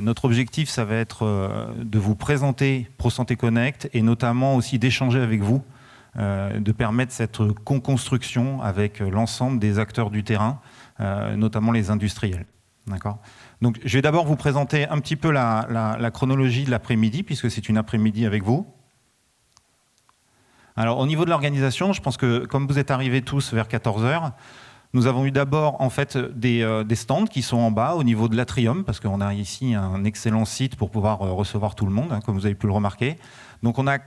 Notre objectif, ça va être de vous présenter ProSanté Connect et notamment aussi d'échanger avec vous, de permettre cette co-construction avec l'ensemble des acteurs du terrain, notamment les industriels. D'accord ? Donc, je vais d'abord vous présenter un petit peu la chronologie de l'après-midi, puisque c'est une après-midi avec vous. Alors, au niveau de l'organisation, je pense que comme vous êtes arrivés tous vers 14 h, nous avons eu d'abord en fait des stands qui sont en bas au niveau de l'atrium, parce qu'on a ici un excellent site pour pouvoir recevoir tout le monde, hein, comme vous avez pu le remarquer. Donc, on a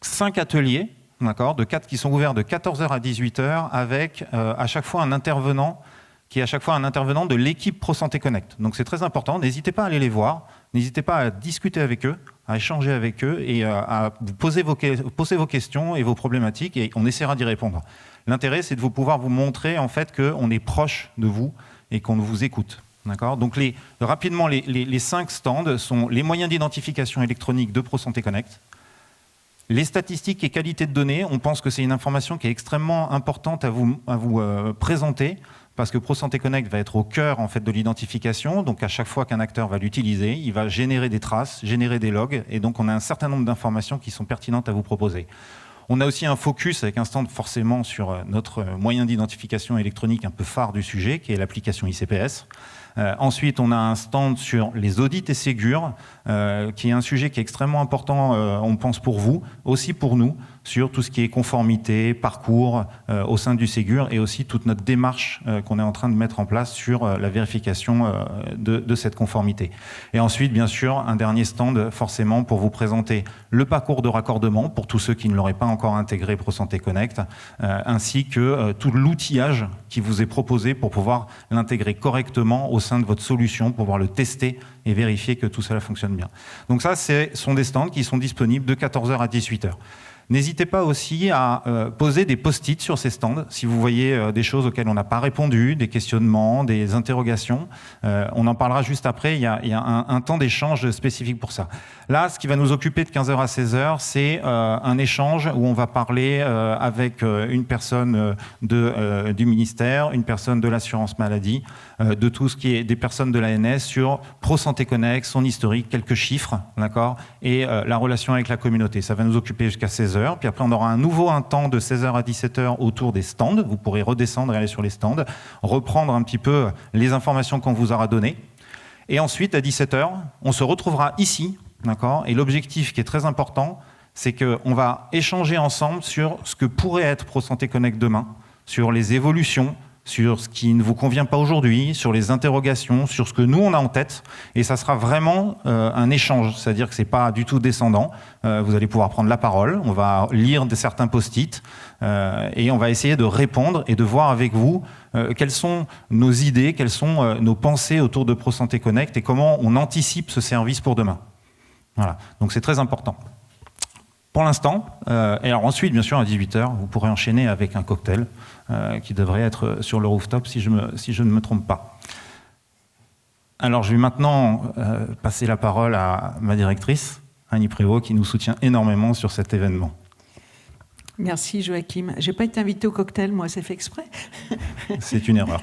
5 ateliers, d'accord, qui sont ouverts de 14 h à 18 h, avec à chaque fois un intervenant qui est à chaque fois un intervenant de l'équipe ProSanté Connect. Donc c'est très important, n'hésitez pas à aller les voir, n'hésitez pas à discuter avec eux, à échanger avec eux et à vous poser vos questions et vos problématiques et on essaiera d'y répondre. L'intérêt, c'est de pouvoir vous montrer en fait qu'on est proche de vous et qu'on vous écoute. D'accord ? Donc rapidement, les 5 stands sont les moyens d'identification électronique de ProSanté Connect, les statistiques et qualité de données. On pense que c'est une information qui est extrêmement importante à vous présenter, parce que ProSanté Connect va être au cœur en fait, de l'identification. Donc à chaque fois qu'un acteur va l'utiliser, il va générer des traces, générer des logs, et donc on a un certain nombre d'informations qui sont pertinentes à vous proposer. On a aussi un focus avec un stand forcément sur notre moyen d'identification électronique un peu phare du sujet, qui est l'application ICPS. Ensuite, on a un stand sur les audits et Ségur, qui est un sujet qui est extrêmement important, on pense pour vous, aussi pour nous, sur tout ce qui est conformité, parcours au sein du Ségur et aussi toute notre démarche qu'on est en train de mettre en place sur la vérification de cette conformité. Et ensuite, bien sûr, un dernier stand forcément pour vous présenter le parcours de raccordement pour tous ceux qui ne l'auraient pas encore intégré ProSanté Connect, ainsi que tout l'outillage qui vous est proposé pour pouvoir l'intégrer correctement au sein de votre solution, pour pouvoir le tester et vérifier que tout cela fonctionne bien. Donc ça, ce sont des stands qui sont disponibles de 14 h à 18 h. N'hésitez pas aussi à poser des post-it sur ces stands si vous voyez des choses auxquelles on n'a pas répondu, des questionnements, des interrogations. On en parlera juste après, il y a un temps d'échange spécifique pour ça. Là, ce qui va nous occuper de 15 h à 16 h, c'est un échange où on va parler avec une personne du ministère, une personne de l'assurance maladie, de tout ce qui est des personnes de l'ANS sur ProSanté Connect, son historique, quelques chiffres, d'accord, et la relation avec la communauté. Ça va nous occuper jusqu'à 16 h. Puis après, on aura un temps de 16 h à 17 h autour des stands. Vous pourrez redescendre et aller sur les stands, reprendre un petit peu les informations qu'on vous aura données. Et ensuite, à 17 h, on se retrouvera ici, d'accord. Et l'objectif qui est très important, c'est qu'on va échanger ensemble sur ce que pourrait être ProSanté Connect demain, sur les évolutions, sur ce qui ne vous convient pas aujourd'hui, sur les interrogations, sur ce que nous on a en tête, et ça sera vraiment un échange, c'est-à-dire que c'est pas du tout descendant. Vous allez pouvoir prendre la parole, on va lire certains post-it et on va essayer de répondre et de voir avec vous quelles sont nos idées, quelles sont nos pensées autour de ProSanté Connect et comment on anticipe ce service pour demain. Voilà, donc c'est très important. Pour l'instant, et alors ensuite, bien sûr, à 18 h, vous pourrez enchaîner avec un cocktail qui devrait être sur le rooftop si je ne me trompe pas. Alors, je vais maintenant passer la parole à ma directrice, Annie Prévost, qui nous soutient énormément sur cet événement. Merci Joachim. Je n'ai pas été invitée au cocktail, moi, c'est fait exprès. C'est une erreur.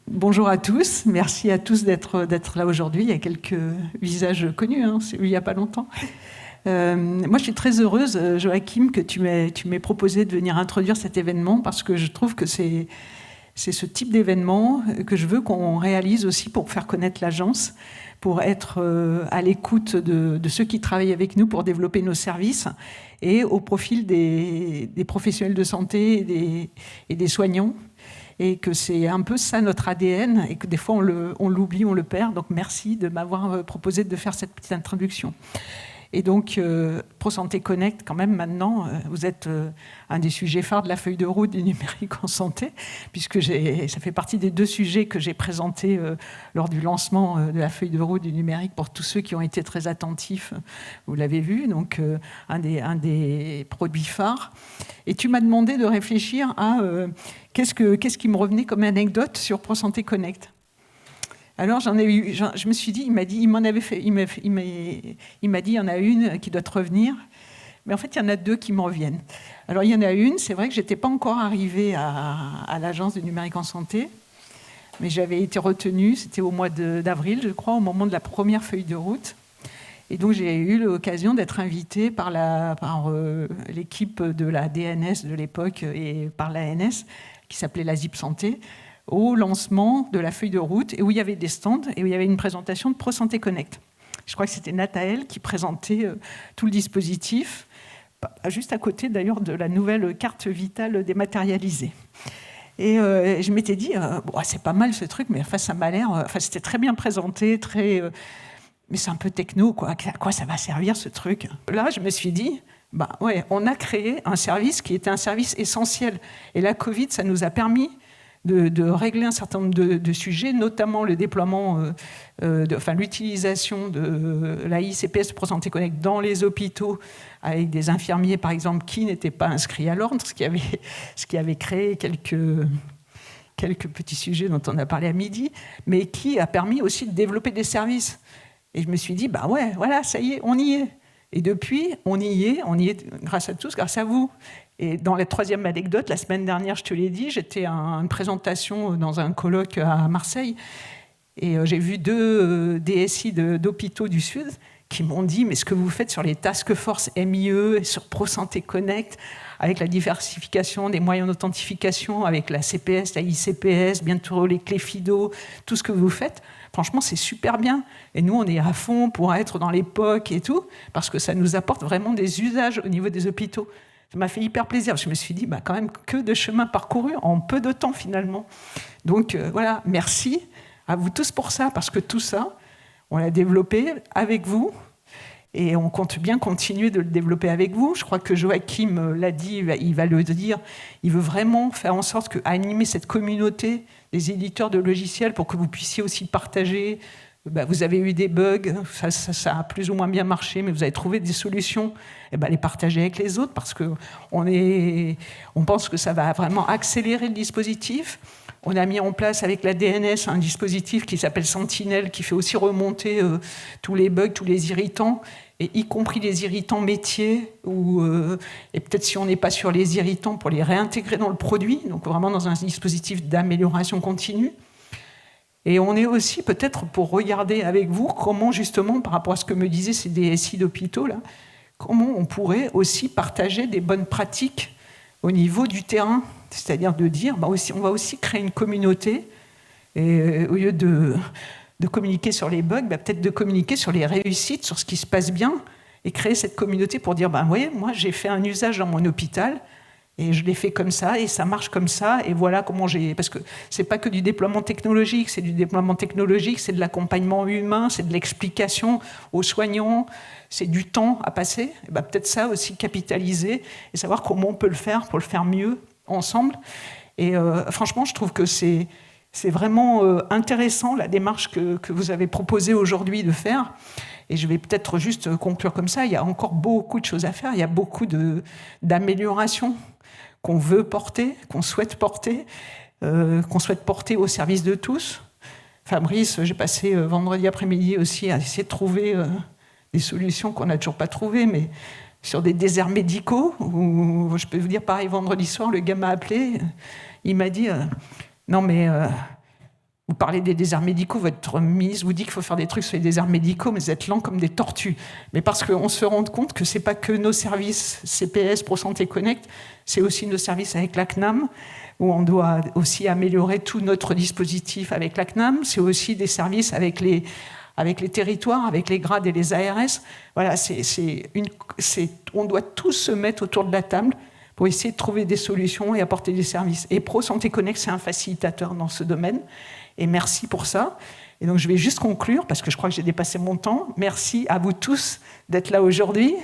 Bonjour à tous, merci à tous d'être là aujourd'hui. Il y a quelques visages connus, hein, il n'y a pas longtemps. Moi, je suis très heureuse, Joachim, que tu m'aies proposé de venir introduire cet événement parce que je trouve que c'est ce type d'événement que je veux qu'on réalise aussi pour faire connaître l'agence, pour être à l'écoute de ceux qui travaillent avec nous pour développer nos services et au profil des professionnels de santé et des soignants. Et que c'est un peu ça notre ADN, et que des fois on l'oublie, on le perd. Donc merci de m'avoir proposé de faire cette petite introduction. Et donc, ProSanté Connect, quand même, maintenant, vous êtes un des sujets phares de la feuille de route du numérique en santé, puisque ça fait partie des 2 sujets que j'ai présentés lors du lancement de la feuille de route du numérique pour tous ceux qui ont été très attentifs. Vous l'avez vu, donc un des produits phares. Et tu m'as demandé de réfléchir à qu'est-ce qui me revenait comme anecdote sur ProSanté Connect. Alors je me suis dit, il m'a dit, il m'a dit, il y en a une qui doit te revenir, mais en fait il y en a 2 qui me reviennent. Alors il y en a une, c'est vrai que j'étais pas encore arrivée à l'agence du numérique en santé. mais j'avais été retenue, c'était au mois d'avril, je crois, au moment de la première feuille de route. Et donc, j'ai eu l'occasion d'être invitée par l'équipe de la DNS de l'époque et par l'ANS, qui s'appelait la ZIP Santé, au lancement de la feuille de route, et où il y avait des stands, et où il y avait une présentation de ProSanté Connect. Je crois que c'était Nathaël qui présentait tout le dispositif, juste à côté d'ailleurs de la nouvelle carte vitale dématérialisée. Et je m'étais dit, c'est pas mal ce truc, mais ça m'a l'air... c'était très bien présenté, mais c'est un peu techno, quoi. À quoi ça va servir, ce truc? Là, je me suis dit, on a créé un service qui était un service essentiel. Et la Covid, ça nous a permis de régler un certain nombre de sujets, notamment le déploiement, l'utilisation de la ICPS ProSanté Connect dans les hôpitaux, avec des infirmiers, par exemple, qui n'étaient pas inscrits à l'ordre, ce qui avait créé quelques petits sujets dont on a parlé à midi, mais qui a permis aussi de développer des services. Et je me suis dit, voilà, ça y est, on y est. Et depuis, on y est grâce à tous, grâce à vous. Et dans la troisième anecdote, la semaine dernière, je te l'ai dit, j'étais à une présentation dans un colloque à Marseille, et j'ai vu 2 DSI d'hôpitaux du Sud qui m'ont dit, mais ce que vous faites sur les task force MIE et sur ProSanté Connect, avec la diversification des moyens d'authentification, avec la CPS, la ICPS, bientôt les clés FIDO, tout ce que vous faites, franchement, c'est super bien. Et nous, on est à fond pour être dans l'époque et tout, parce que ça nous apporte vraiment des usages au niveau des hôpitaux. Ça m'a fait hyper plaisir. Je me suis dit, quand même, que de chemin parcouru en peu de temps, finalement. Donc, voilà, merci à vous tous pour ça, parce que tout ça, on l'a développé avec vous, et on compte bien continuer de le développer avec vous. Je crois que Joachim l'a dit, il va le dire. Il veut vraiment faire en sorte qu'animer cette communauté des éditeurs de logiciels pour que vous puissiez aussi partager. Vous avez eu des bugs, ça a plus ou moins bien marché, mais vous avez trouvé des solutions. Les partager avec les autres, parce qu'on pense que ça va vraiment accélérer le dispositif. On a mis en place avec la DNS un dispositif qui s'appelle Sentinelle, qui fait aussi remonter tous les bugs, tous les irritants, et y compris les irritants métiers, et peut-être si on n'est pas sur les irritants, pour les réintégrer dans le produit, donc vraiment dans un dispositif d'amélioration continue. Et on est aussi peut-être pour regarder avec vous comment, justement, par rapport à ce que me disaient ces DSI d'hôpitaux, là, comment on pourrait aussi partager des bonnes pratiques au niveau du terrain. C'est-à-dire de dire, on va aussi créer une communauté, et au lieu de communiquer sur les bugs, peut-être de communiquer sur les réussites, sur ce qui se passe bien, et créer cette communauté pour dire, vous voyez, moi j'ai fait un usage dans mon hôpital, et je l'ai fait comme ça, et ça marche comme ça, et voilà comment j'ai... Parce que c'est pas que du déploiement technologique, c'est de l'accompagnement humain, c'est de l'explication aux soignants, c'est du temps à passer. Et peut-être ça aussi capitaliser, et savoir comment on peut le faire pour le faire mieux ensemble. Et franchement, je trouve que c'est vraiment intéressant, la démarche que vous avez proposée aujourd'hui de faire. Et je vais peut-être juste conclure comme ça. Il y a encore beaucoup de choses à faire. Il y a beaucoup d'améliorations qu'on veut porter, qu'on souhaite porter au service de tous. Fabrice, j'ai passé vendredi après-midi aussi à essayer de trouver des solutions qu'on n'a toujours pas trouvées, mais sur des déserts médicaux, où je peux vous dire, pareil, vendredi soir, le gars m'a appelé, il m'a dit non mais vous parlez des déserts médicaux, votre ministre vous dit qu'il faut faire des trucs sur les déserts médicaux, mais vous êtes lents comme des tortues. Mais parce qu'on se rend compte que c'est pas que nos services CPS, ProSanté Connect, c'est aussi nos services avec la CNAM, où on doit aussi améliorer tout notre dispositif avec la CNAM. C'est aussi des services avec les territoires, avec les grades et les ARS. Voilà, on doit tous se mettre autour de la table pour essayer de trouver des solutions et apporter des services. Et ProSanté Connect, c'est un facilitateur dans ce domaine. Et merci pour ça. Et donc, je vais juste conclure, parce que je crois que j'ai dépassé mon temps. Merci à vous tous d'être là aujourd'hui.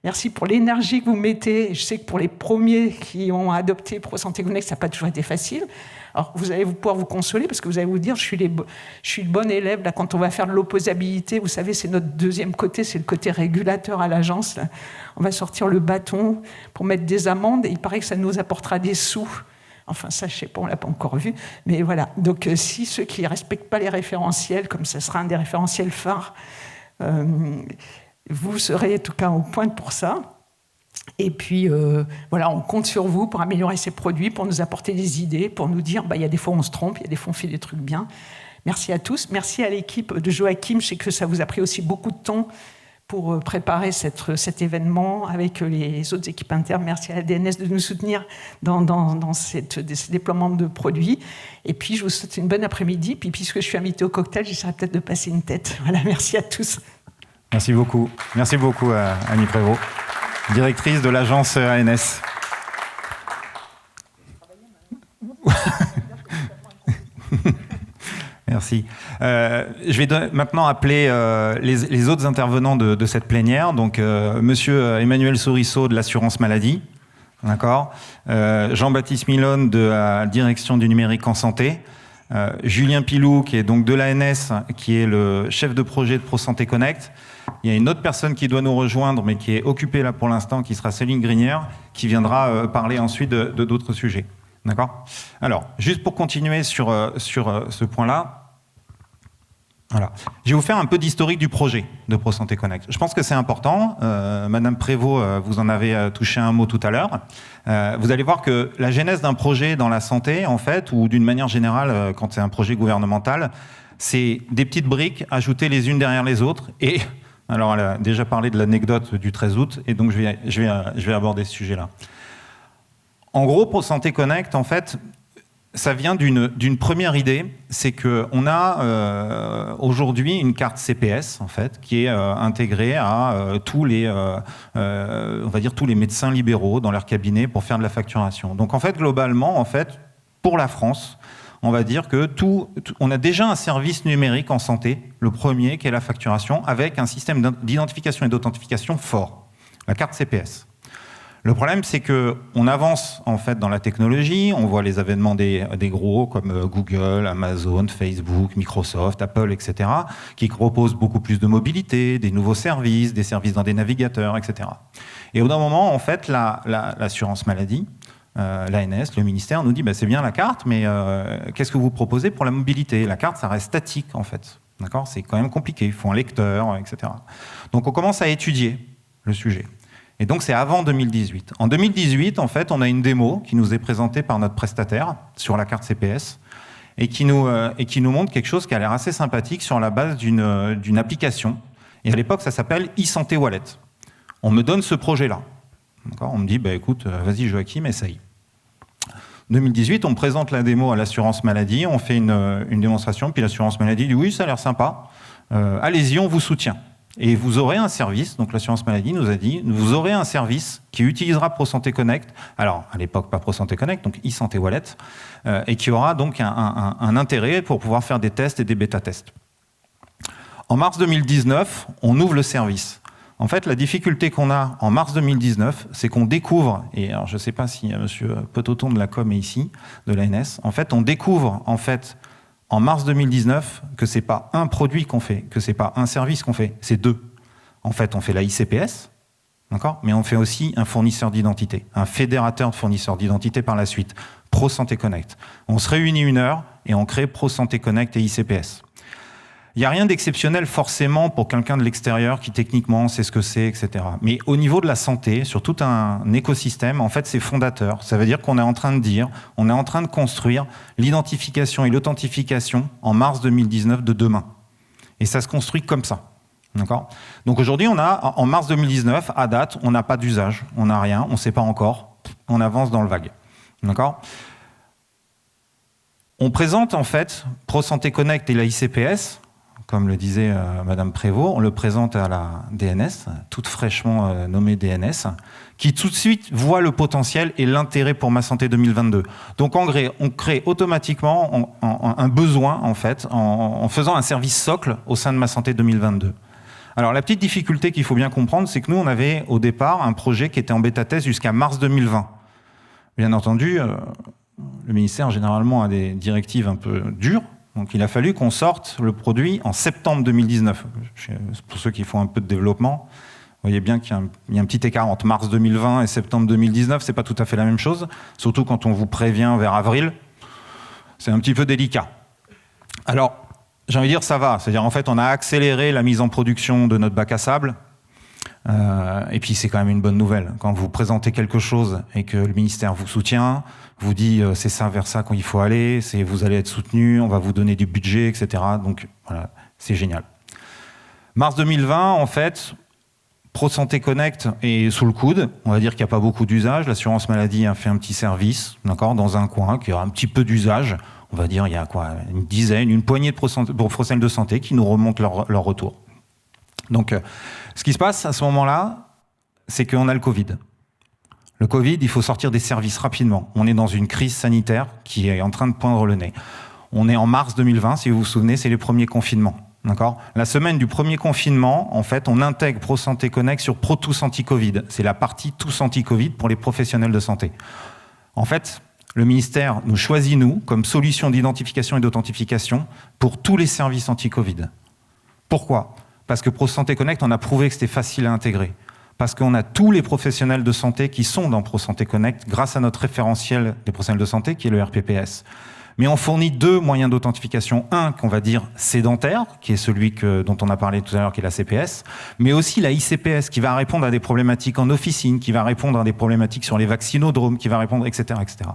Merci pour l'énergie que vous mettez. Je sais que pour les premiers qui ont adopté ProSanté Connect, ça n'a pas toujours été facile. Alors, vous allez pouvoir vous consoler, parce que vous allez vous dire, je suis le bon élève, là, quand on va faire de l'opposabilité. Vous savez, c'est notre deuxième côté, c'est le côté régulateur à l'agence. Là. On va sortir le bâton pour mettre des amendes, et il paraît que ça nous apportera des sous. Enfin, ça, je ne sais pas, on ne l'a pas encore vu. Mais voilà, donc si ceux qui ne respectent pas les référentiels, comme ça sera un des référentiels phares, vous serez en tout cas au point pour ça. Et puis, voilà, on compte sur vous pour améliorer ces produits, pour nous apporter des idées, pour nous dire, il y a des fois on se trompe, il y a des fois on fait des trucs bien. Merci à tous. Merci à l'équipe de Joachim. Je sais que ça vous a pris aussi beaucoup de temps pour préparer cet événement avec les autres équipes internes. Merci à la DNS de nous soutenir dans ce déploiement de produits. Et puis, je vous souhaite une bonne après-midi. Puis, puisque je suis invitée au cocktail, j'essaierai peut-être de passer une tête. Voilà, merci à tous. Merci beaucoup. Merci beaucoup à Annie Prévost, directrice de l'agence ANS. Merci. Je vais maintenant appeler les autres intervenants de cette plénière. Donc, Monsieur Emmanuel Souriceau de l'assurance maladie, d'accord. Jean-Baptiste Milone de la direction du numérique en santé. Julien Pilou, qui est donc de l'ANS, qui est le chef de projet de ProSanté Connect. Il y a une autre personne qui doit nous rejoindre, mais qui est occupée là pour l'instant, qui sera Céline Grinière, qui viendra parler ensuite de d'autres sujets. D'accord ? Alors, juste pour continuer sur ce point-là, voilà. Je vais vous faire un peu d'historique du projet de ProSanté Connect. Je pense que c'est important. Madame Prévost, vous en avez touché un mot tout à l'heure. Vous allez voir que la genèse d'un projet dans la santé, en fait, ou d'une manière générale, quand c'est un projet gouvernemental, c'est des petites briques ajoutées les unes derrière les autres. Et alors, elle a déjà parlé de l'anecdote du 13 août, et donc je vais aborder ce sujet-là. En gros, ProSanté Connect, en fait, ça vient d'une première idée, c'est qu'on a aujourd'hui une carte CPS en fait qui est intégrée à tous les, on va dire tous les médecins libéraux dans leur cabinet pour faire de la facturation. Donc en fait globalement en fait pour la France, on va dire que on a déjà un service numérique en santé, le premier qui est la facturation avec un système d'identification et d'authentification fort, la carte CPS. Le problème, c'est qu'on avance en fait dans la technologie, on voit les avènements des gros comme Google, Amazon, Facebook, Microsoft, Apple, etc., qui proposent beaucoup plus de mobilité, des nouveaux services, des services dans des navigateurs, etc. Et au bout d'un moment, en fait, l'assurance maladie, l'ANS, le ministère, nous dit c'est bien la carte, mais qu'est-ce que vous proposez pour la mobilité ? La carte, ça reste statique, en fait. D'accord ? C'est quand même compliqué, il faut un lecteur, etc. Donc on commence à étudier le sujet. Et donc, c'est avant 2018. En 2018, en fait, on a une démo qui nous est présentée par notre prestataire sur la carte CPS et qui nous montre quelque chose qui a l'air assez sympathique sur la base d'une application. Et à l'époque, ça s'appelle e-santé wallet. On me donne ce projet-là. On me dit, écoute, vas-y Joachim, essaye. 2018, on présente la démo à l'assurance maladie, on fait une démonstration, puis l'assurance maladie dit, oui, ça a l'air sympa, allez-y, on vous soutient. Et vous aurez un service, donc l'assurance maladie nous a dit, vous aurez un service qui utilisera ProSanté Connect, alors à l'époque pas ProSanté Connect, donc e-santé wallet, et qui aura donc un intérêt pour pouvoir faire des tests et des bêta-tests. En mars 2019, on ouvre le service. En fait, la difficulté qu'on a en mars 2019, c'est qu'on découvre, et alors je ne sais pas si monsieur Petoton de la com est ici, de l'ANS, en fait, on découvre en fait en mars 2019 que c'est pas un produit qu'on fait, que c'est pas un service qu'on fait, c'est deux. En fait, on fait la ICPS, d'accord, mais on fait aussi un fournisseur d'identité, un fédérateur de fournisseurs d'identité par la suite, ProSanté Connect. On se réunit une heure et on crée ProSanté Connect et ICPS. Il n'y a rien d'exceptionnel forcément pour quelqu'un de l'extérieur qui techniquement sait ce que c'est, etc. Mais au niveau de la santé, sur tout un écosystème, en fait, c'est fondateur. Ça veut dire qu'on est en train de dire, on est en train de construire l'identification et l'authentification en mars 2019 de demain. Et ça se construit comme ça. D'accord ? Donc aujourd'hui, on a, en mars 2019, à date, on n'a pas d'usage, on n'a rien, on ne sait pas encore, on avance dans le vague. D'accord ? On présente en fait ProSanté Connect et la ICPS, comme le disait Madame Prévost, on le présente à la DNS, toute fraîchement nommée DNS, qui tout de suite voit le potentiel et l'intérêt pour Ma Santé 2022. Donc on crée automatiquement un besoin en fait, en faisant un service socle au sein de Ma Santé 2022. Alors la petite difficulté qu'il faut bien comprendre, c'est que nous on avait au départ un projet qui était en bêta-test jusqu'à mars 2020. Bien entendu, le ministère généralement a des directives un peu dures. Donc il a fallu qu'on sorte le produit en septembre 2019. Pour ceux qui font un peu de développement, vous voyez bien qu'il y a un petit écart entre mars 2020 et septembre 2019. C'est pas tout à fait la même chose, surtout quand on vous prévient vers avril. C'est un petit peu délicat. Alors, j'ai envie de dire ça va. C'est-à-dire en fait, on a accéléré la mise en production de notre bac à sable. Et puis c'est quand même une bonne nouvelle. Quand vous présentez quelque chose et que le ministère vous soutient, vous dit c'est ça vers ça qu'il faut aller, vous allez être soutenu, on va vous donner du budget, etc. Donc voilà, c'est génial. Mars 2020, en fait, ProSanté Connect est sous le coude. On va dire qu'il n'y a pas beaucoup d'usage. L'assurance maladie a fait un petit service, d'accord, dans un coin qui a un petit peu d'usage. On va dire il y a quoi, une poignée de professionnels de santé qui nous remontent leur retour. Donc, ce qui se passe à ce moment-là, c'est qu'on a le Covid. Le Covid, il faut sortir des services rapidement. On est dans une crise sanitaire qui est en train de poindre le nez. On est en mars 2020, si vous vous souvenez, c'est les premiers confinements. D'accord ? La semaine du premier confinement, en fait, on intègre ProSanté Connect sur ProTous Anti-Covid. C'est la partie Tous Anti-Covid pour les professionnels de santé. En fait, le ministère nous choisit, nous, comme solution d'identification et d'authentification pour tous les services anti-Covid. Pourquoi ? Parce que ProSanté Connect, on a prouvé que c'était facile à intégrer. Parce qu'on a tous les professionnels de santé qui sont dans ProSanté Connect grâce à notre référentiel des professionnels de santé qui est le RPPS. Mais on fournit 2 moyens d'authentification. Un, qu'on va dire sédentaire, qui est celui dont on a parlé tout à l'heure, qui est la CPS, mais aussi la ICPS, qui va répondre à des problématiques en officine, qui va répondre à des problématiques sur les vaccinodromes, qui va répondre, etc., etc.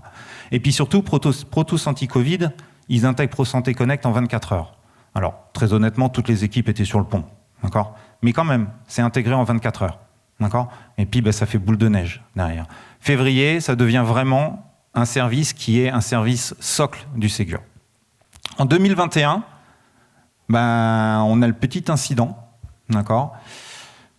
Et puis surtout, ProTous Anti-Covid, ils intègrent ProSanté Connect en 24 heures. Alors, très honnêtement, toutes les équipes étaient sur le pont, d'accord ? Mais quand même, c'est intégré en 24 heures, d'accord ? Et puis, ça fait boule de neige derrière. Février, ça devient vraiment un service qui est un service socle du Ségur. En 2021, on a le petit incident, d'accord ?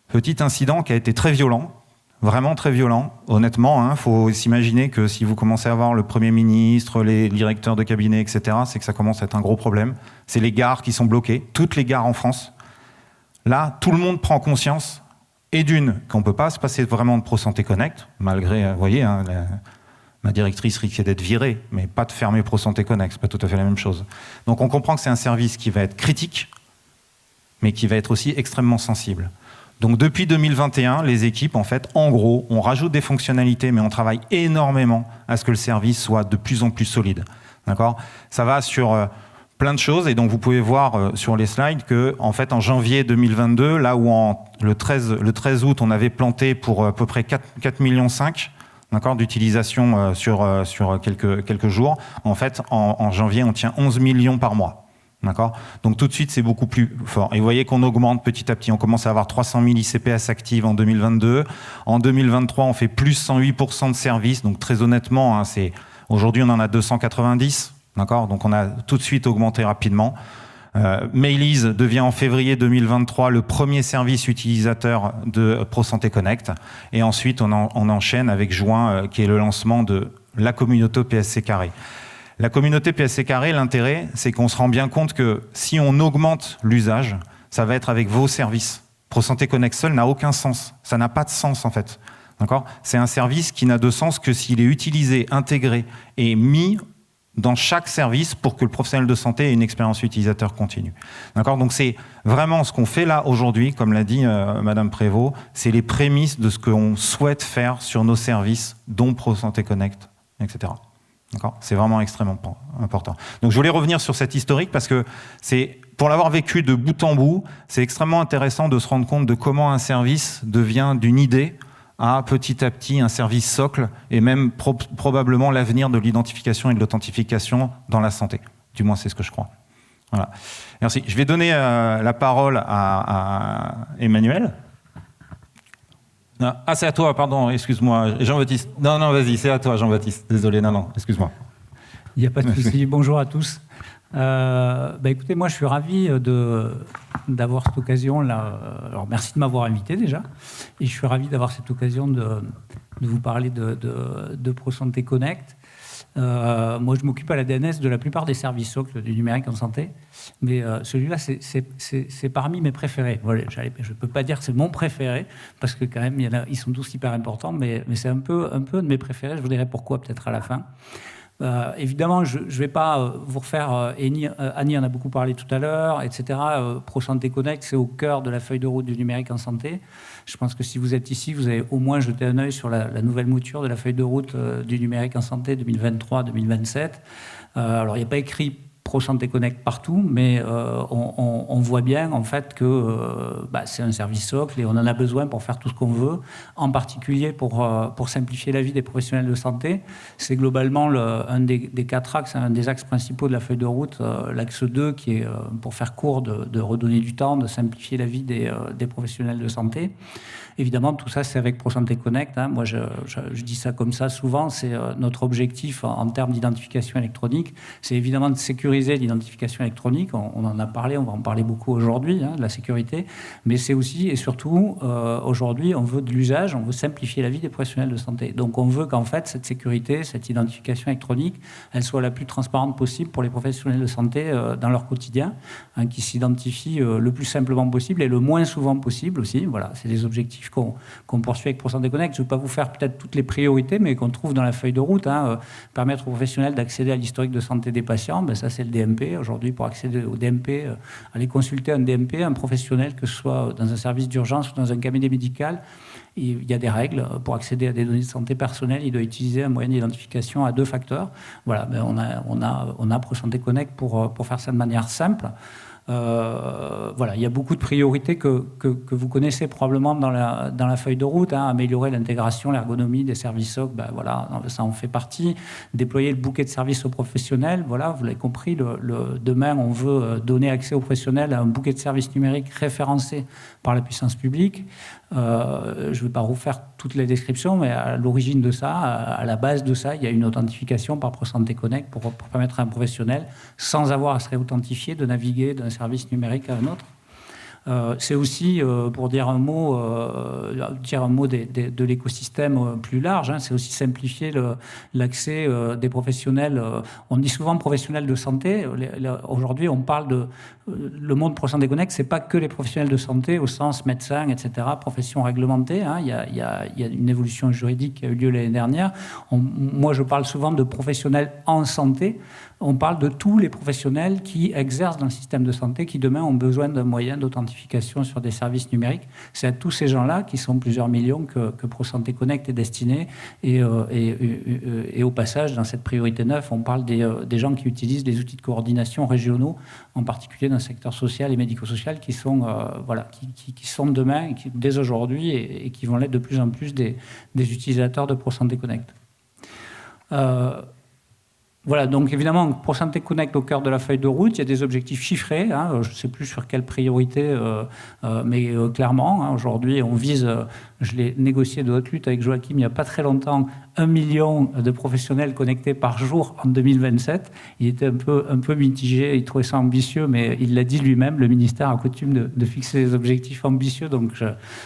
Petit incident qui a été très violent, vraiment très violent. Honnêtement, faut s'imaginer que si vous commencez à voir le Premier ministre, les directeurs de cabinet, etc., c'est que ça commence à être un gros problème. C'est les gares qui sont bloquées, toutes les gares en France. Là, tout le monde prend conscience, et qu'on ne peut pas se passer vraiment de ProSanté Connect, malgré, vous voyez, ma directrice risquait d'être virée, mais pas de fermer ProSanté Connect, c'est pas tout à fait la même chose. Donc on comprend que c'est un service qui va être critique, mais qui va être aussi extrêmement sensible. Donc depuis 2021, les équipes, en fait, en gros, on rajoute des fonctionnalités, mais on travaille énormément à ce que le service soit de plus en plus solide. D'accord ? Ça va sur plein de choses, et donc vous pouvez voir sur les slides que, en fait, en janvier 2022, là où le 13 août, on avait planté pour à peu près 4,5 millions, d'accord, d'utilisation sur quelques jours. En fait, en janvier, on tient 11 millions par mois. D'accord ? Donc tout de suite, c'est beaucoup plus fort. Et vous voyez qu'on augmente petit à petit. On commence à avoir 300 000 ICPS actives en 2022. En 2023, on fait plus 108% de services. Donc très honnêtement, aujourd'hui, on en a 290. D'accord ? Donc on a tout de suite augmenté rapidement. Mailiz devient en février 2023 le premier service utilisateur de ProSanté Connect. Et ensuite, on enchaîne avec juin, qui est le lancement de la communauté PSC Carré. La communauté PSC Carré, l'intérêt, c'est qu'on se rend bien compte que si on augmente l'usage, ça va être avec vos services. ProSanté Connect seul n'a aucun sens. Ça n'a pas de sens, en fait. D'accord ? C'est un service qui n'a de sens que s'il est utilisé, intégré et mis dans chaque service pour que le professionnel de santé ait une expérience utilisateur continue. D'accord ? Donc c'est vraiment ce qu'on fait là aujourd'hui, comme l'a dit Madame Prévost, c'est les prémices de ce qu'on souhaite faire sur nos services, dont ProSanté Connect, etc. D'accord ? C'est vraiment extrêmement important. Donc je voulais revenir sur cette historique parce que pour l'avoir vécu de bout en bout, c'est extrêmement intéressant de se rendre compte de comment un service devient d'une idée à petit un service socle et même probablement l'avenir de l'identification et de l'authentification dans la santé. Du moins, c'est ce que je crois. Voilà. Merci. Je vais donner la parole à Emmanuel. Ah, c'est à toi, pardon, excuse-moi. Jean-Baptiste. Non, vas-y, c'est à toi, Jean-Baptiste. Désolé, non, excuse-moi. Il n'y a pas de souci. Bonjour à tous. Écoutez, moi, je suis ravi d'avoir cette occasion-là. Alors, merci de m'avoir invité déjà. Et je suis ravi d'avoir cette occasion de vous parler de ProSanté Connect. Moi, je m'occupe à la DNS de la plupart des services socles du numérique en santé. Mais celui-là, c'est parmi mes préférés. Voilà, je ne peux pas dire que c'est mon préféré, parce que quand même, ils sont tous hyper importants, mais c'est un peu de mes préférés. Je vous dirai pourquoi peut-être à la fin. Évidemment, je ne vais pas vous refaire, Annie en a beaucoup parlé tout à l'heure, etc. ProSanté Connect, c'est au cœur de la feuille de route du numérique en santé. Je pense que si vous êtes ici, vous avez au moins jeté un œil sur la nouvelle mouture de la feuille de route du numérique en santé 2023-2027. Alors, il n'y a pas écrit ProSanté Connect partout, mais on voit bien en fait que c'est un service socle et on en a besoin pour faire tout ce qu'on veut, en particulier pour simplifier la vie des professionnels de santé. C'est globalement un des 4 axes, un des axes principaux de la feuille de route, l'axe 2 qui est, pour faire court, de redonner du temps, de simplifier la vie des professionnels de santé. Évidemment, tout ça, c'est avec ProSanté Connect. Moi, je dis ça comme ça souvent. C'est notre objectif en termes d'identification électronique. C'est évidemment de sécuriser l'identification électronique. On en a parlé, on va en parler beaucoup aujourd'hui, de la sécurité. Mais c'est aussi et surtout, aujourd'hui, on veut de l'usage, on veut simplifier la vie des professionnels de santé. Donc, on veut qu'en fait, cette sécurité, cette identification électronique, elle soit la plus transparente possible pour les professionnels de santé dans leur quotidien, qui s'identifient le plus simplement possible et le moins souvent possible aussi. Voilà, c'est des objectifs qu'on poursuit avec ProSanté Connect. Je ne vais pas vous faire peut-être toutes les priorités, mais qu'on trouve dans la feuille de route. Permettre aux professionnels d'accéder à l'historique de santé des patients, ça c'est le DMP. Aujourd'hui, pour accéder au DMP, aller consulter un DMP, un professionnel, que ce soit dans un service d'urgence ou dans un cabinet médical, il y a des règles. Pour accéder à des données de santé personnelles, il doit utiliser un moyen d'identification à 2 facteurs. Voilà, on a ProSanté Connect pour faire ça de manière simple. Voilà, il y a beaucoup de priorités que vous connaissez probablement dans la feuille de route. Améliorer l'intégration, l'ergonomie des services SOC, voilà, ça en fait partie. Déployer le bouquet de services aux professionnels, voilà, vous l'avez compris, demain on veut donner accès aux professionnels à un bouquet de services numériques référencé par la puissance publique. Je ne vais pas refaire toutes les descriptions, mais à l'origine de ça, à la base de ça, il y a une authentification par ProSanté Connect pour permettre à un professionnel, sans avoir à se réauthentifier, de naviguer d'un service numérique à un autre. C'est aussi, pour dire un mot de l'écosystème plus large, c'est aussi simplifier l'accès des professionnels. On dit souvent professionnels de santé. Aujourd'hui, on parle le monde ProSanté Connect, c'est pas que les professionnels de santé au sens médecin, etc., profession réglementée. Il y a une évolution juridique qui a eu lieu l'année dernière. Moi, je parle souvent de professionnels en santé. On parle de tous les professionnels qui exercent dans le système de santé, qui demain ont besoin d'un moyen d'authentification sur des services numériques. C'est à tous ces gens-là, qui sont plusieurs millions, que ProSanté Connect est destiné. Et au passage, dans cette priorité 9, on parle des gens qui utilisent les outils de coordination régionaux, en particulier dans le secteur social et médico-social, qui sont demain, dès aujourd'hui, et qui vont l'être de plus en plus des utilisateurs de ProSanté Connect. Voilà, donc évidemment, ProSanté Connect au cœur de la feuille de route, il y a des objectifs chiffrés, je ne sais plus sur quelle priorité, mais clairement, aujourd'hui, on vise, je l'ai négocié de haute lutte avec Joachim il n'y a pas très longtemps, 1 million de professionnels connectés par jour en 2027. Il était un peu mitigé, il trouvait ça ambitieux, mais il l'a dit lui-même, le ministère a coutume de fixer des objectifs ambitieux, donc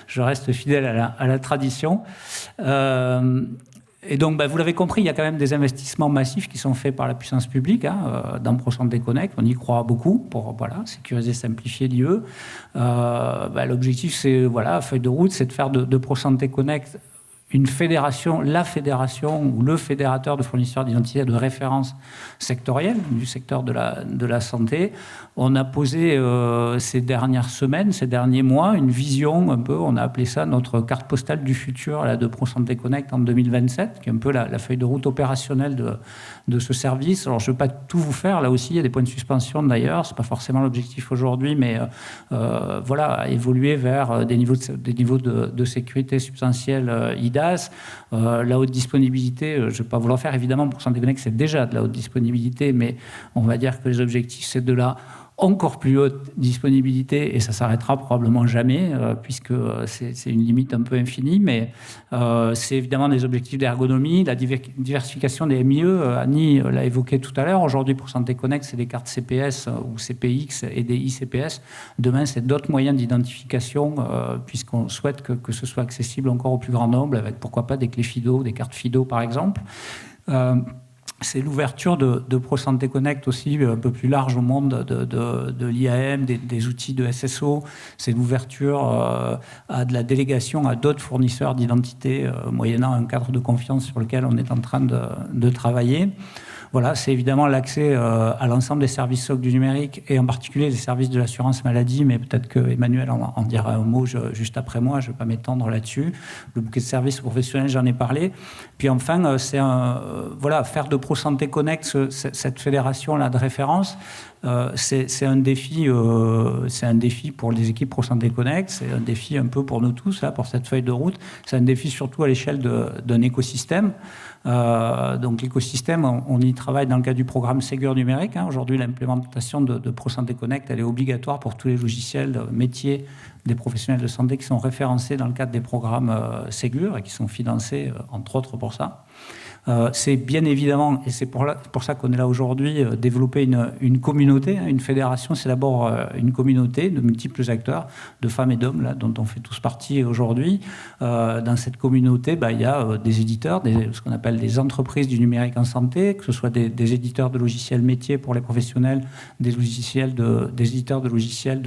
je reste fidèle à la tradition. Et donc, vous l'avez compris, il y a quand même des investissements massifs qui sont faits par la puissance publique dans ProSanté Connect. On y croit beaucoup pour sécuriser, simplifier l'IE. L'objectif, c'est, feuille de route, c'est de faire de ProSanté Connect une fédération, la fédération ou le fédérateur de fournisseurs d'identité de référence sectorielle du secteur de la santé. On a posé ces dernières semaines, ces derniers mois, une vision un peu, on a appelé ça notre carte postale du futur de ProSanté Connect en 2027, qui est un peu la feuille de route opérationnelle de ce service. Alors je ne vais pas tout vous faire, là aussi il y a des points de suspension d'ailleurs, ce n'est pas forcément l'objectif aujourd'hui, mais évoluer vers des niveaux de sécurité substantielle IDA. La haute disponibilité, je ne vais pas vous l'en faire, évidemment, ProSanté Connect, c'est déjà de la haute disponibilité, mais on va dire que les objectifs, c'est de la encore plus haute disponibilité, et ça s'arrêtera probablement jamais, puisque c'est une limite un peu infinie, mais c'est évidemment des objectifs d'ergonomie, la diversification des MIE. Annie l'a évoqué tout à l'heure. Aujourd'hui, ProSanté Connect, c'est des cartes CPS ou CPX et des ICPS. Demain, c'est d'autres moyens d'identification, puisqu'on souhaite que ce soit accessible encore au plus grand nombre, avec pourquoi pas des clés FIDO, des cartes FIDO par exemple. C'est l'ouverture de ProSanté Connect aussi un peu plus large au monde de l'IAM, des outils de SSO. C'est l'ouverture à de la délégation à d'autres fournisseurs d'identité, moyennant un cadre de confiance sur lequel on est en train de travailler. Voilà, c'est évidemment l'accès à l'ensemble des services SOC du numérique et en particulier les services de l'assurance maladie, mais peut-être que Emmanuel en dira un mot juste après moi, je ne vais pas m'étendre là-dessus. Le bouquet de services professionnels, j'en ai parlé. Puis enfin, faire de ProSanté Connect cette fédération-là de référence. C'est un défi pour les équipes ProSanté Connect, c'est un défi un peu pour nous tous, là, pour cette feuille de route. C'est un défi surtout à l'échelle d'un écosystème. Donc l'écosystème, on y travaille dans le cadre du programme Ségur numérique. Aujourd'hui, l'implémentation de ProSanté Connect, elle est obligatoire pour tous les logiciels métiers des professionnels de santé qui sont référencés dans le cadre des programmes Ségur et qui sont financés, entre autres, pour ça. C'est bien évidemment, et c'est pour ça qu'on est là aujourd'hui, développer une communauté. Une fédération, c'est d'abord une communauté de multiples acteurs, de femmes et d'hommes, là, dont on fait tous partie aujourd'hui. Dans cette communauté, il y a des éditeurs, ce qu'on appelle des entreprises du numérique en santé, que ce soit des éditeurs de logiciels métiers pour les professionnels, des éditeurs de logiciels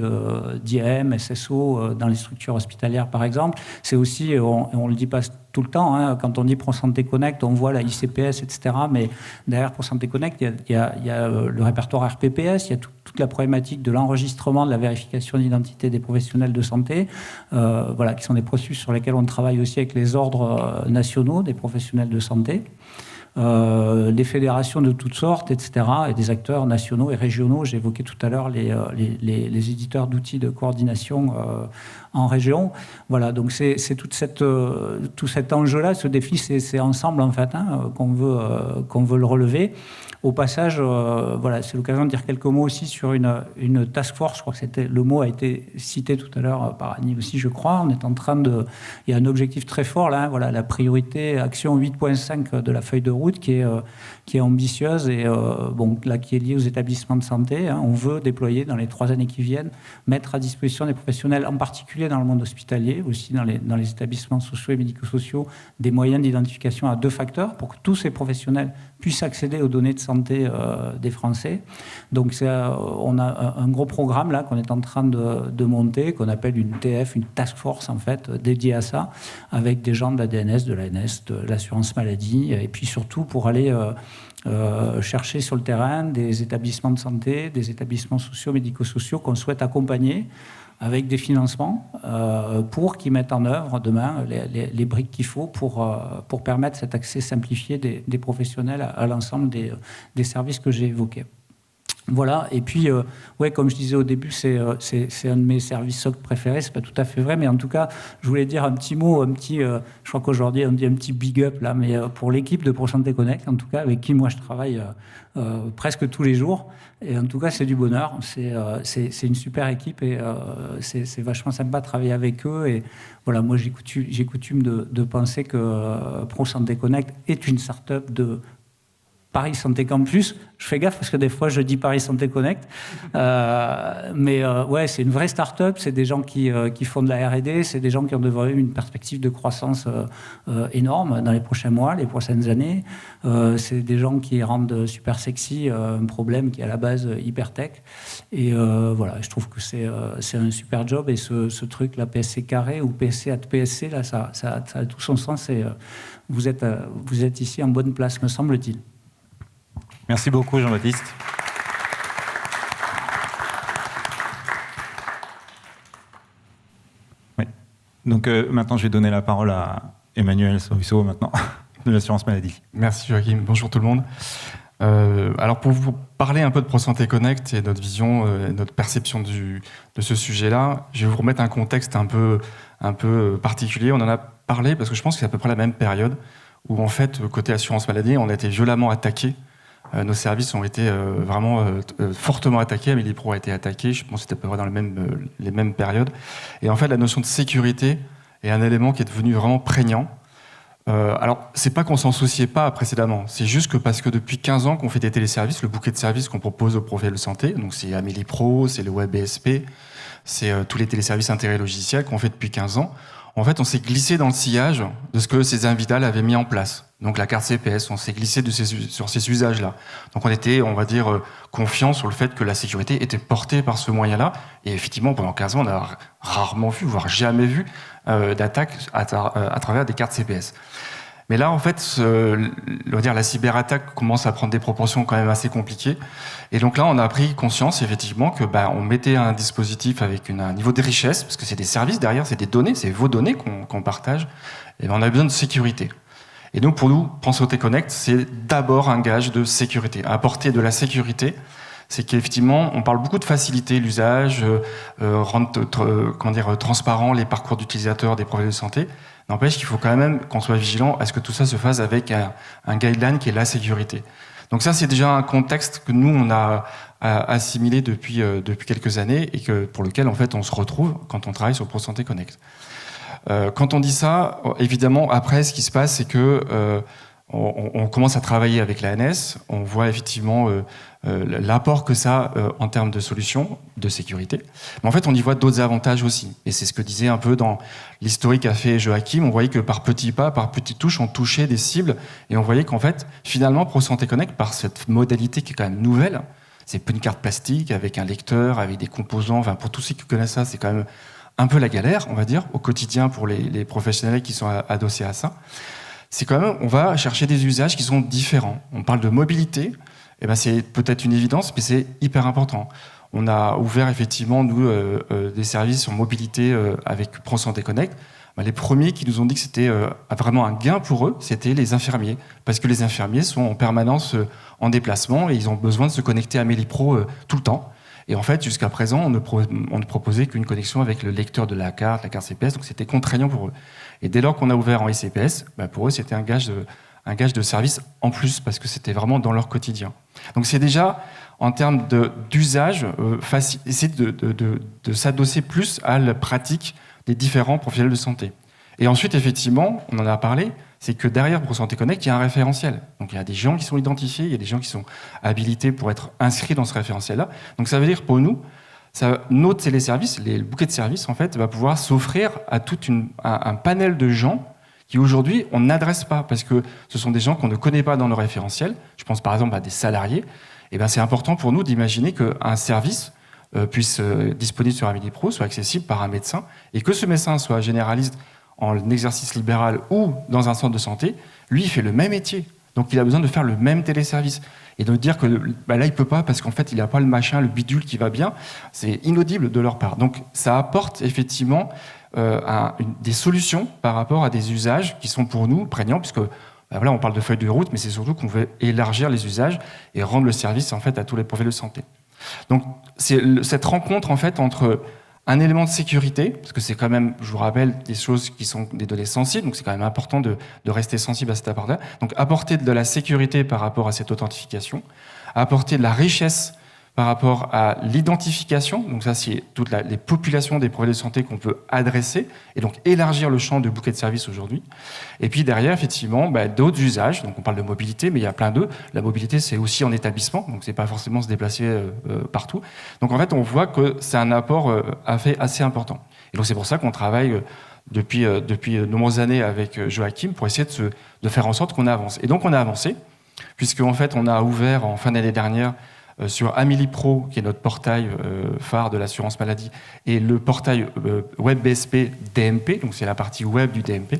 d'IAM, SSO dans les structures hospitalières, par exemple. C'est aussi, on ne le dit pas tout le temps, quand on dit ProSanté Connect, on voit la ICPS, etc. Mais derrière ProSanté Connect, il y a le répertoire RPPS, il y a toute la problématique de l'enregistrement, de la vérification d'identité des professionnels de santé, qui sont des processus sur lesquels on travaille aussi avec les ordres nationaux des professionnels de santé. Des fédérations de toutes sortes, etc., et des acteurs nationaux et régionaux. J'évoquais tout à l'heure les éditeurs d'outils de coordination en région. Voilà, donc c'est tout cet enjeu-là, ce défi, c'est ensemble en fait qu'on veut le relever. Au passage, c'est l'occasion de dire quelques mots aussi sur une task force. Je crois que le mot a été cité tout à l'heure par Annie aussi, je crois. On est en train il y a un objectif très fort là, la priorité action 8.5 de la feuille de route qui est ambitieuse et qui est liée aux établissements de santé. On veut déployer dans les 3 années qui viennent, mettre à disposition des professionnels, en particulier dans le monde hospitalier, aussi dans les établissements sociaux et médico-sociaux, des moyens d'identification à 2 facteurs pour que tous ces professionnels puissent accéder aux données de santé des Français. Donc on a un gros programme là qu'on est en train de monter, qu'on appelle une TF, une task force en fait, dédiée à ça, avec des gens de la DNS, de l'ANS, de l'assurance maladie, et puis surtout pour aller chercher sur le terrain des établissements de santé, des établissements sociaux, médico-sociaux qu'on souhaite accompagner avec des financements pour qu'ils mettent en œuvre demain les briques qu'il faut pour permettre cet accès simplifié des professionnels à l'ensemble des services que j'ai évoqués. Voilà, et puis, comme je disais au début, c'est un de mes services SOC préférés, c'est pas tout à fait vrai, mais en tout cas, je voulais dire un petit mot, je crois qu'aujourd'hui, on dit un petit big up, là, mais pour l'équipe de ProSanté Connect, en tout cas, avec qui moi je travaille presque tous les jours, et en tout cas, c'est du bonheur, c'est une super équipe, et c'est vachement sympa de travailler avec eux, et voilà, moi j'ai coutume de penser que ProSanté Connect est une start-up de Paris Santé Campus. Je fais gaffe parce que des fois je dis Paris Santé Connect, mais c'est une vraie start-up. C'est des gens qui font de la R&D, c'est des gens qui ont devant eux une perspective de croissance énorme dans les prochains mois, les prochaines années. C'est des gens qui rendent super sexy un problème qui est à la base hyper tech. Et je trouve que c'est un super job. Et ce truc, la PSC carré ou PSC at PSC, là, ça a tout son sens. Et vous êtes ici en bonne place, me semble-t-il. Merci beaucoup, Jean-Baptiste. Oui. Donc maintenant, je vais donner la parole à Emmanuel Soriceau, maintenant, de l'assurance maladie. Merci, Joachim. Bonjour tout le monde. Alors, pour vous parler un peu de ProSanté Connect et notre vision, notre perception de ce sujet-là, je vais vous remettre un contexte un peu particulier. On en a parlé parce que je pense que c'est à peu près la même période où, en fait, côté assurance maladie, on a été violemment attaqués. Nos services ont été vraiment fortement attaqués. Amélie Pro a été attaquée. Je pense que c'était à peu près dans les mêmes périodes. Et en fait, la notion de sécurité est un élément qui est devenu vraiment prégnant. Alors, c'est pas qu'on s'en souciait pas précédemment. C'est juste que parce que depuis 15 ans qu'on fait des téléservices, le bouquet de services qu'on propose aux professionnels de santé, donc c'est Amélie Pro, c'est le Web BSP, c'est tous les téléservices intégrés logiciels qu'on fait depuis 15 ans. En fait, on s'est glissé dans le sillage de ce que ces Invital avaient mis en place. Donc la carte CPS, on s'est glissé sur ces usages-là. Donc on était, on va dire, confiant sur le fait que la sécurité était portée par ce moyen-là. Et effectivement, pendant 15 ans, on a rarement vu, voire jamais vu, d'attaques à travers des cartes CPS. Mais là, en fait, la cyberattaque commence à prendre des proportions quand même assez compliquées. Et donc là, on a pris conscience, effectivement, que on mettait un dispositif avec un niveau de richesse, parce que c'est des services derrière, c'est des données, c'est vos données qu'on partage, et on a besoin de sécurité. Et donc, pour nous, Prosanté Connect, c'est d'abord un gage de sécurité. Apporter de la sécurité, c'est qu'effectivement, on parle beaucoup de faciliter l'usage, rendre transparent les parcours d'utilisateurs des professionnels de santé. N'empêche qu'il faut quand même qu'on soit vigilant à ce que tout ça se fasse avec un guideline qui est la sécurité. Donc ça, c'est déjà un contexte que nous, on a assimilé depuis quelques années et pour lequel, en fait, on se retrouve quand on travaille sur Prosanté Connect. Quand on dit ça, évidemment, après, ce qui se passe, c'est que on commence à travailler avec l'ANS, on voit effectivement l'apport que ça a en termes de solutions, de sécurité. Mais en fait, on y voit d'autres avantages aussi. Et c'est ce que disait un peu dans l'historique qu'a fait Joachim. On voyait que par petits pas, par petites touches, on touchait des cibles. Et on voyait qu'en fait, finalement, Prosanté Connect, par cette modalité qui est quand même nouvelle, c'est pas une carte plastique avec un lecteur, avec des composants. Enfin, pour tous ceux qui connaissent ça, c'est quand même un peu la galère, on va dire, au quotidien pour les professionnels qui sont adossés à ça. C'est quand même, on va chercher des usages qui sont différents. On parle de mobilité, c'est peut-être une évidence, mais c'est hyper important. On a ouvert effectivement, nous, des services sur mobilité avec Prosanté Connect. Les premiers qui nous ont dit que c'était vraiment un gain pour eux, c'était les infirmiers. Parce que les infirmiers sont en permanence en déplacement et ils ont besoin de se connecter à Meli-Pro tout le temps. Et en fait, jusqu'à présent, on ne proposait qu'une connexion avec le lecteur de la carte CPS, donc c'était contraignant pour eux. Et dès lors qu'on a ouvert en ICPS, pour eux, c'était un gage de service en plus, parce que c'était vraiment dans leur quotidien. Donc c'est déjà, en termes d'usage, essayer de s'adosser plus à la pratique des différents professionnels de santé. Et ensuite, effectivement, on en a parlé, c'est que derrière Prosanté Connect, il y a un référentiel. Donc il y a des gens qui sont identifiés, il y a des gens qui sont habilités pour être inscrits dans ce référentiel-là. Donc ça veut dire pour nous, notre téléservice, le bouquet de services, en fait, va pouvoir s'offrir à un panel de gens qui aujourd'hui on n'adresse pas, parce que ce sont des gens qu'on ne connaît pas dans nos référentiels. Je pense par exemple à des salariés. Et c'est important pour nous d'imaginer qu'un service puisse disponible sur un Meli-Pro, soit accessible par un médecin, et que ce médecin soit généraliste en exercice libéral ou dans un centre de santé, lui, il fait le même métier. Donc, il a besoin de faire le même téléservice. Et de dire que là, il ne peut pas parce qu'en fait, il n'a pas le machin, le bidule qui va bien, c'est inaudible de leur part. Donc, ça apporte effectivement des solutions par rapport à des usages qui sont pour nous prégnants, puisque on parle de feuille de route, mais c'est surtout qu'on veut élargir les usages et rendre le service en fait, à tous les professionnels de santé. Donc, c'est cette rencontre en fait, entre un élément de sécurité, parce que c'est quand même, je vous rappelle, des choses qui sont des données sensibles, donc c'est quand même important de rester sensible à cet apport-là. Donc apporter de la sécurité par rapport à cette authentification, apporter de la richesse par rapport à l'identification, donc ça c'est toutes les populations des professionnels de santé qu'on peut adresser, et donc élargir le champ de bouquet de services aujourd'hui. Et puis derrière, effectivement, d'autres usages, donc on parle de mobilité, mais il y a plein d'eux. La mobilité, c'est aussi en établissement, donc c'est pas forcément se déplacer partout. Donc en fait, on voit que c'est un apport assez important. Et donc c'est pour ça qu'on travaille depuis de nombreuses années avec Joachim pour essayer de faire en sorte qu'on avance. Et donc on a avancé, puisque en fait on a ouvert en fin d'année dernière sur Meli-Pro, qui est notre portail phare de l'assurance maladie, et le portail web BSP DMP, donc c'est la partie web du DMP,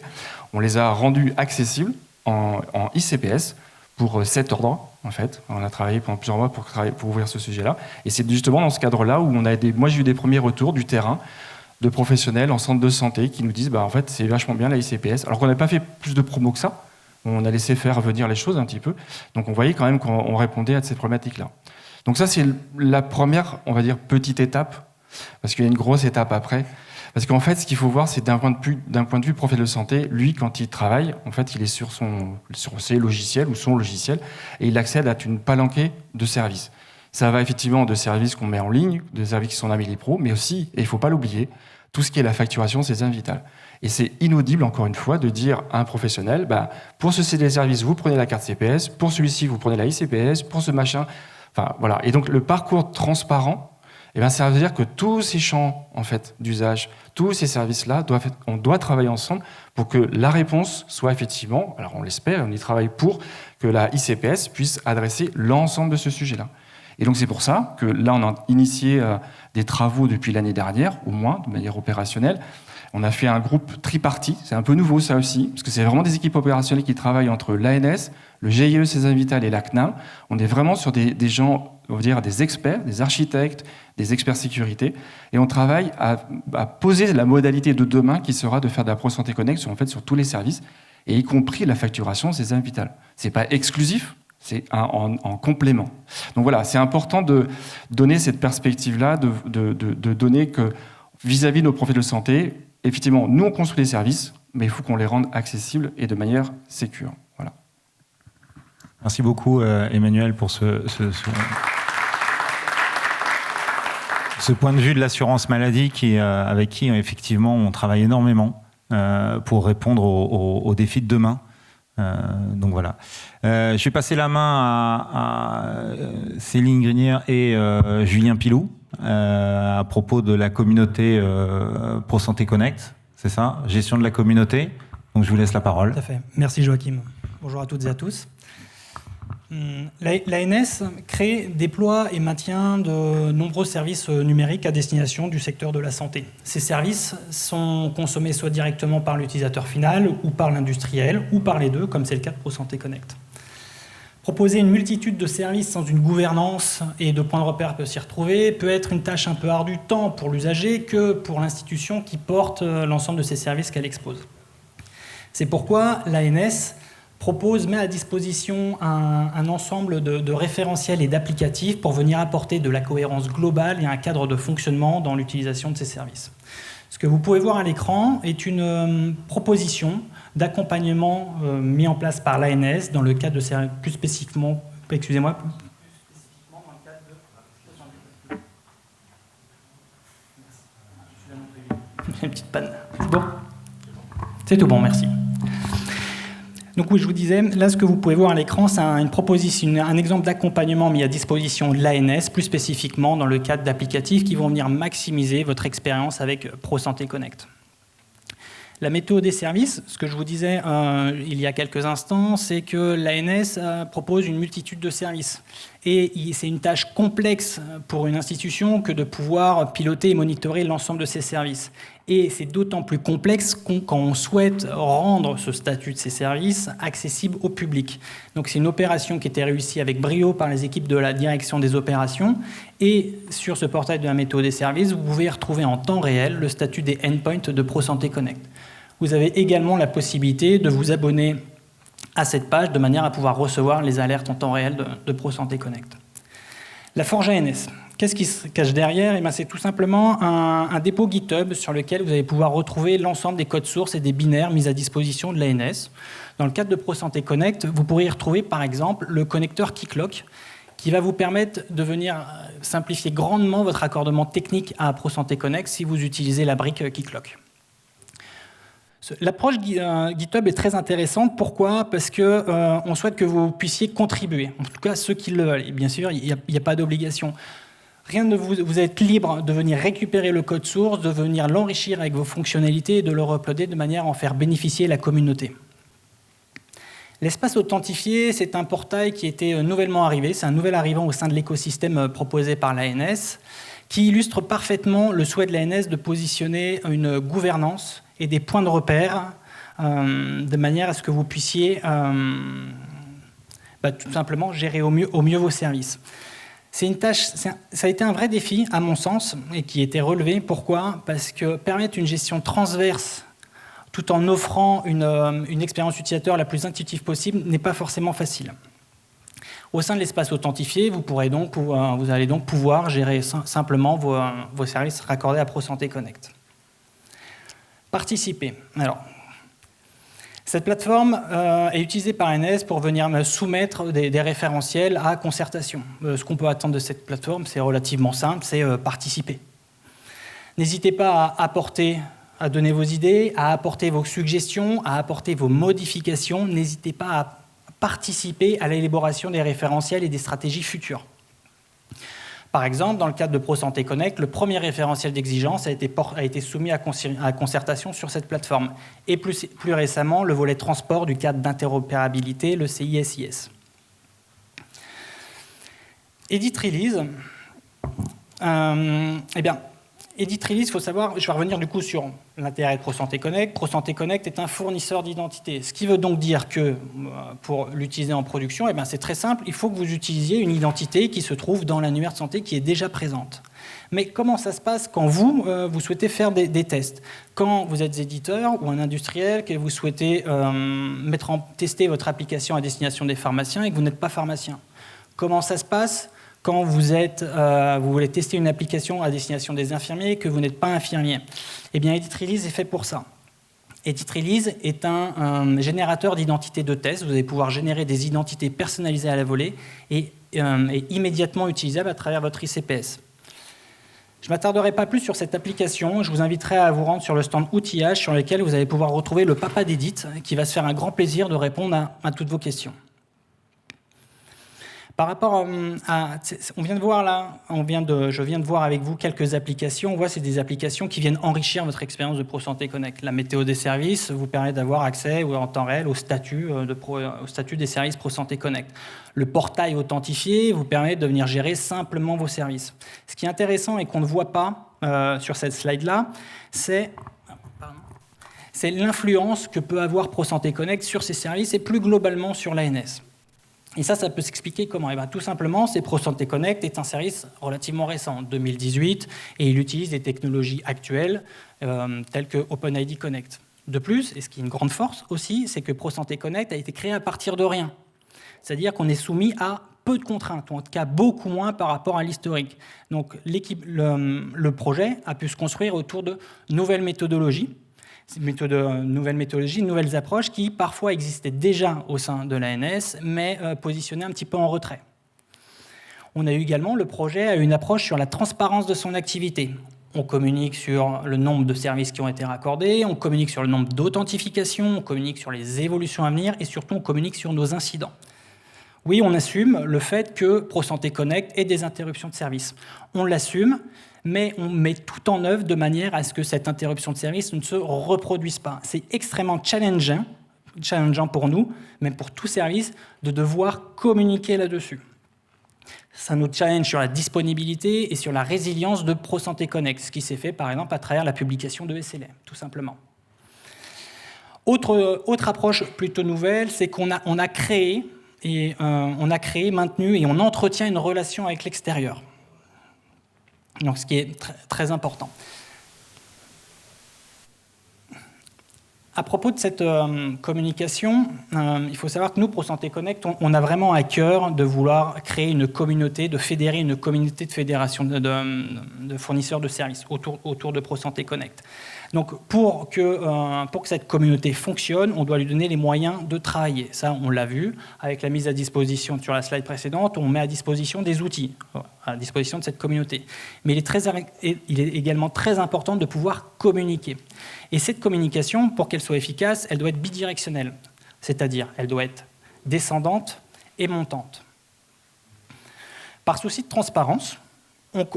on les a rendus accessibles en ICPS pour 7 ordres, en fait. On a travaillé pendant plusieurs mois pour ouvrir ce sujet-là. Et c'est justement dans ce cadre-là où moi j'ai eu des premiers retours du terrain de professionnels en centre de santé qui nous disent en fait c'est vachement bien la ICPS, alors qu'on n'a pas fait plus de promo que ça, on a laissé faire venir les choses un petit peu, donc on voyait quand même qu'on répondait à cette problématique-là. Donc ça, c'est la première, on va dire, petite étape, parce qu'il y a une grosse étape après. Parce qu'en fait, ce qu'il faut voir, c'est d'un point de vue professionnel de santé, lui, quand il travaille, en fait, il est sur ses logiciels ou son logiciel, et il accède à une palanquée de services. Ça va effectivement de services qu'on met en ligne, de services qui sont dans Meli-Pro, mais aussi, et il ne faut pas l'oublier, tout ce qui est la facturation, c'est vital. Et c'est inaudible, encore une fois, de dire à un professionnel, pour ce CD service, vous prenez la carte CPS, pour celui-ci, vous prenez la ICPS, pour ce machin... Enfin, voilà. Et donc, le parcours transparent, ça veut dire que tous ces champs en fait, d'usage, tous ces services-là, on doit travailler ensemble pour que la réponse soit effectivement, alors on l'espère, on y travaille pour que la ICPS puisse adresser l'ensemble de ce sujet-là. Et donc c'est pour ça que là, on a initié des travaux depuis l'année dernière, au moins, de manière opérationnelle. On a fait un groupe tripartite, c'est un peu nouveau ça aussi, parce que c'est vraiment des équipes opérationnelles qui travaillent entre l'ANS, le GIE César Vital et la CNAM. On est vraiment sur des gens, on va dire des experts, des architectes, des experts sécurité, et on travaille à poser la modalité de demain qui sera de faire de la Pro Santé Connect sur tous les services, et y compris la facturation César Vital. C'est pas exclusif, c'est en complément. Donc voilà, c'est important de donner cette perspective-là, de donner que vis-à-vis de nos profils de santé, effectivement, nous on construit des services, mais il faut qu'on les rende accessibles et de manière sécure. Voilà. Merci beaucoup Emmanuel pour ce point de vue de l'assurance maladie avec qui effectivement on travaille énormément pour répondre aux défis de demain. Donc voilà. Je vais passer la main à Céline Grinière et Julien Pilou à propos de la communauté Pro Santé Connect. C'est ça, gestion de la communauté. Donc je vous laisse la parole. Tout à fait. Merci Joachim. Bonjour à toutes et à tous. L'ANS crée, déploie et maintient de nombreux services numériques à destination du secteur de la santé. Ces services sont consommés soit directement par l'utilisateur final ou par l'industriel ou par les deux, comme c'est le cas de Pro Santé Connect. Proposer une multitude de services sans une gouvernance et de points de repère peut s'y retrouver peut être une tâche un peu ardue tant pour l'usager que pour l'institution qui porte l'ensemble de ces services qu'elle expose. C'est pourquoi l'ANS met à disposition un ensemble de référentiels et d'applicatifs pour venir apporter de la cohérence globale et un cadre de fonctionnement dans l'utilisation de ces services. Ce que vous pouvez voir à l'écran est une proposition d'accompagnement mis en place par l'ANS dans le cadre de services plus spécifiquement, excusez-moi, dans le cadre de... J'ai une petite panne. C'est bon ? C'est tout bon, merci. Donc oui, je vous disais, là, ce que vous pouvez voir à l'écran, c'est une proposition, un exemple d'accompagnement mis à disposition de l'ANS, plus spécifiquement dans le cadre d'applicatifs qui vont venir maximiser votre expérience avec Pro Santé Connect. La météo des services, ce que je vous disais il y a quelques instants, c'est que l'ANS propose une multitude de services. Et c'est une tâche complexe pour une institution que de pouvoir piloter et monitorer l'ensemble de ces services. Et c'est d'autant plus complexe quand on souhaite rendre ce statut de ces services accessible au public. Donc c'est une opération qui était réussie avec brio par les équipes de la direction des opérations. Et sur ce portail de la météo des services, vous pouvez retrouver en temps réel le statut des endpoints de Pro Santé Connect. Vous avez également la possibilité de vous abonner à cette page de manière à pouvoir recevoir les alertes en temps réel de Pro Santé Connect. La Forge ANS. Qu'est-ce qui se cache derrière ? Eh bien, c'est tout simplement un dépôt GitHub sur lequel vous allez pouvoir retrouver l'ensemble des codes sources et des binaires mis à disposition de l'ANS. Dans le cadre de Pro Santé Connect, vous pourrez y retrouver par exemple le connecteur KickLock qui va vous permettre de venir simplifier grandement votre accordement technique à Pro Santé Connect si vous utilisez la brique KickLock. L'approche GitHub est très intéressante. Pourquoi ? Parce qu'on souhaite que vous puissiez contribuer, en tout cas ceux qui le veulent. Et bien sûr, il n'y a pas d'obligation. Vous êtes libre de venir récupérer le code source, de venir l'enrichir avec vos fonctionnalités et de le uploader de manière à en faire bénéficier la communauté. L'espace authentifié, c'est un portail qui était nouvellement arrivé. C'est un nouvel arrivant au sein de l'écosystème proposé par l'ANS qui illustre parfaitement le souhait de l'ANS de positionner une gouvernance et des points de repère de manière à ce que vous puissiez tout simplement gérer au mieux vos services. C'est une tâche, ça a été un vrai défi à mon sens et qui a été relevé. Pourquoi ? Parce que permettre une gestion transverse tout en offrant une expérience utilisateur la plus intuitive possible n'est pas forcément facile. Au sein de l'espace authentifié, vous allez donc pouvoir gérer simplement vos services raccordés à Pro Santé Connect. Participer. Alors, cette plateforme est utilisée par ANS pour venir me soumettre des référentiels à concertation. Ce qu'on peut attendre de cette plateforme, c'est relativement simple, c'est participer. N'hésitez pas à donner vos idées, à apporter vos suggestions, à apporter vos modifications. N'hésitez pas à participer à l'élaboration des référentiels et des stratégies futures. Par exemple, dans le cadre de Pro Santé Connect, le premier référentiel d'exigence a été soumis à concertation sur cette plateforme. Et plus récemment, le volet transport du cadre d'interopérabilité, le CISIS. Edit Release, eh bien, Edit Release, il faut savoir, je vais revenir du coup sur l'intérêt de ProSanté Connect. ProSanté Connect est un fournisseur d'identité. Ce qui veut donc dire que pour l'utiliser en production, eh bien, c'est très simple, il faut que vous utilisiez une identité qui se trouve dans l'annuaire de santé qui est déjà présente. Mais comment ça se passe quand vous souhaitez faire des tests? Quand vous êtes éditeur ou un industriel, que vous souhaitez tester votre application à destination des pharmaciens et que vous n'êtes pas pharmacien? Comment ça se passe quand vous voulez tester une application à destination des infirmiers et que vous n'êtes pas infirmier? Eh bien, Edit Release est fait pour ça. Edit Release est un générateur d'identités de test. Vous allez pouvoir générer des identités personnalisées à la volée et immédiatement utilisables à travers votre ICPS. Je ne m'attarderai pas plus sur cette application. Je vous inviterai à vous rendre sur le stand outillage sur lequel vous allez pouvoir retrouver le papa d'Edit qui va se faire un grand plaisir de répondre à toutes vos questions. Par rapport on vient de voir là, je viens de voir avec vous quelques applications. On voit c'est des applications qui viennent enrichir votre expérience de ProSanté Connect. La météo des services vous permet d'avoir accès en temps réel au statut des services ProSanté Connect. Le portail authentifié vous permet de venir gérer simplement vos services. Ce qui est intéressant et qu'on ne voit pas sur cette slide-là, c'est l'influence que peut avoir ProSanté Connect sur ces services et plus globalement sur l'ANS. Et ça peut s'expliquer comment? Tout simplement, ProSanté Connect est un service relativement récent, 2018, et il utilise des technologies actuelles telles que OpenID Connect. De plus, et ce qui est une grande force aussi, c'est que ProSanté Connect a été créé à partir de rien. C'est-à-dire qu'on est soumis à peu de contraintes, ou en tout cas beaucoup moins par rapport à l'historique. Donc le projet a pu se construire autour de nouvelles méthodologies, nouvelles approches qui parfois existaient déjà au sein de l'ANS, mais positionnées un petit peu en retrait. On a eu également, le projet a une approche sur la transparence de son activité. On communique sur le nombre de services qui ont été raccordés, on communique sur le nombre d'authentifications, on communique sur les évolutions à venir et surtout on communique sur nos incidents. Oui, on assume le fait que ProSanté Connect ait des interruptions de service. On l'assume, mais on met tout en œuvre de manière à ce que cette interruption de service ne se reproduise pas. C'est extrêmement challengeant pour nous, même pour tout service, de devoir communiquer là-dessus. Ça nous challenge sur la disponibilité et sur la résilience de ProSanté Connect, ce qui s'est fait par exemple à travers la publication de SLA, tout simplement. Autre approche plutôt nouvelle, c'est qu'on a créé, maintenu et on entretient une relation avec l'extérieur. Donc, ce qui est très important. À propos de cette communication, il faut savoir que nous, ProSanté Connect, on a vraiment à cœur de vouloir créer une communauté, de fédérer une communauté de fédération de fournisseurs de services autour de ProSanté Connect. Donc, pour que cette communauté fonctionne, on doit lui donner les moyens de travailler. Ça, on l'a vu avec la mise à disposition sur la slide précédente, on met à disposition des outils à disposition de cette communauté. Mais il est également très important de pouvoir communiquer. Et cette communication, pour qu'elle soit efficace, elle doit être bidirectionnelle. C'est-à-dire, elle doit être descendante et montante. Par souci de transparence,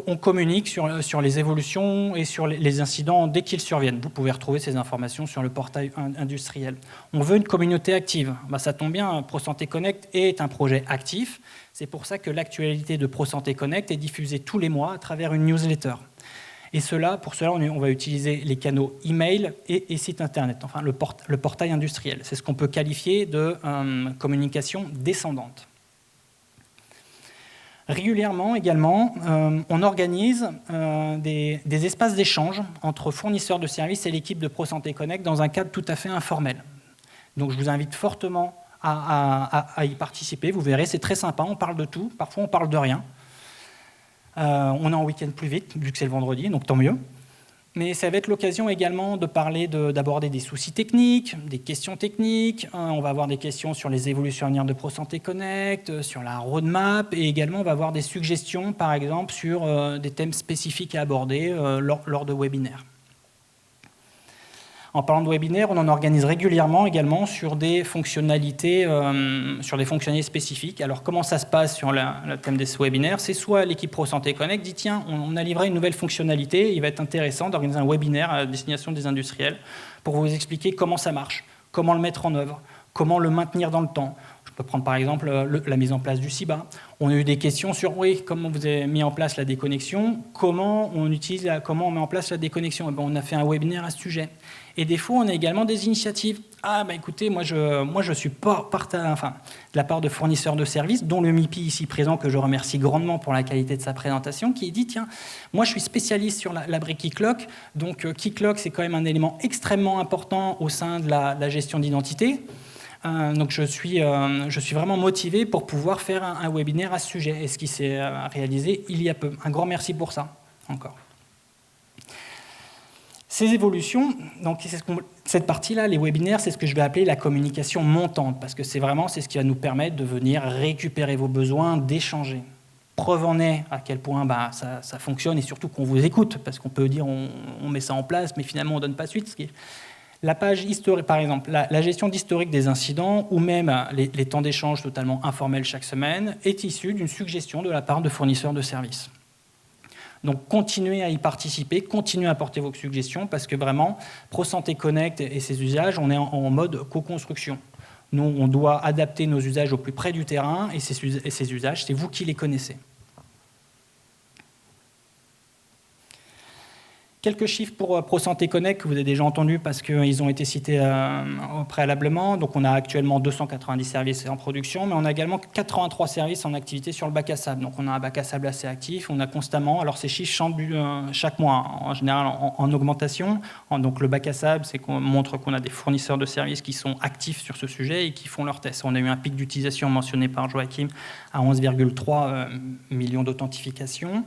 on communique sur les évolutions et sur les incidents dès qu'ils surviennent. Vous pouvez retrouver ces informations sur le portail industriel. On veut une communauté active. Ça tombe bien, ProSanté Connect est un projet actif. C'est pour ça que l'actualité de ProSanté Connect est diffusée tous les mois à travers une newsletter. Et pour cela, on va utiliser les canaux email et site internet, enfin le portail industriel. C'est ce qu'on peut qualifier de communication descendante. Régulièrement également, on organise des espaces d'échange entre fournisseurs de services et l'équipe de ProSanté Connect dans un cadre tout à fait informel. Donc je vous invite fortement à y participer. Vous verrez, c'est très sympa, on parle de tout, parfois on parle de rien. On est en week-end plus vite, vu que c'est le vendredi, donc tant mieux. Mais ça va être l'occasion également de parler, d'aborder des soucis techniques, des questions techniques. On va avoir des questions sur les évolutions à venir de ProSanté Connect, sur la roadmap, et également on va avoir des suggestions, par exemple, sur des thèmes spécifiques à aborder lors de webinaires. En parlant de webinaires, on en organise régulièrement également sur des fonctionnalités spécifiques. Alors, comment ça se passe sur le thème des webinaires? C'est soit l'équipe ProSanté Connect dit « Tiens, on a livré une nouvelle fonctionnalité, il va être intéressant d'organiser un webinaire à destination des industriels pour vous expliquer comment ça marche, comment le mettre en œuvre, comment le maintenir dans le temps. » peut prendre par exemple la mise en place du CIBA. On a eu des questions sur comment vous avez mis en place la déconnexion, comment on met en place la déconnexion. On a fait un webinaire à ce sujet. Et des fois, on a également des initiatives. Écoutez, moi je suis de la part de fournisseurs de services, dont le MIPI ici présent, que je remercie grandement pour la qualité de sa présentation, qui dit, tiens, moi je suis spécialiste sur la brique Keycloak, donc Keycloak c'est quand même un élément extrêmement important au sein de la gestion d'identité. Donc je suis vraiment motivé pour pouvoir faire un webinaire à ce sujet, et ce qui s'est réalisé il y a peu. Un grand merci pour ça, encore. Ces évolutions, donc cette partie-là, les webinaires, c'est ce que je vais appeler la communication montante, parce que c'est ce qui va nous permettre de venir récupérer vos besoins, d'échanger. Preuve en est à quel point ça fonctionne, et surtout qu'on vous écoute, parce qu'on peut dire on met ça en place, mais finalement on ne donne pas suite. La page historique, par exemple, la gestion d'historique des incidents, ou même les temps d'échange totalement informels chaque semaine, est issue d'une suggestion de la part de fournisseurs de services. Donc continuez à y participer, continuez à apporter vos suggestions, parce que vraiment, ProSanté Connect et ses usages, on est en mode co-construction. Nous, on doit adapter nos usages au plus près du terrain, et ces usages, c'est vous qui les connaissez. Quelques chiffres pour ProSanté Connect que vous avez déjà entendus parce qu'ils ont été cités préalablement. Donc on a actuellement 290 services en production, mais on a également 83 services en activité sur le bac à sable. Donc on a un bac à sable assez actif, on a constamment, alors ces chiffres changent chaque mois, en général en augmentation. Donc le bac à sable, c'est qu'on montre qu'on a des fournisseurs de services qui sont actifs sur ce sujet et qui font leurs tests. On a eu un pic d'utilisation mentionné par Joachim à 11,3 millions d'authentifications.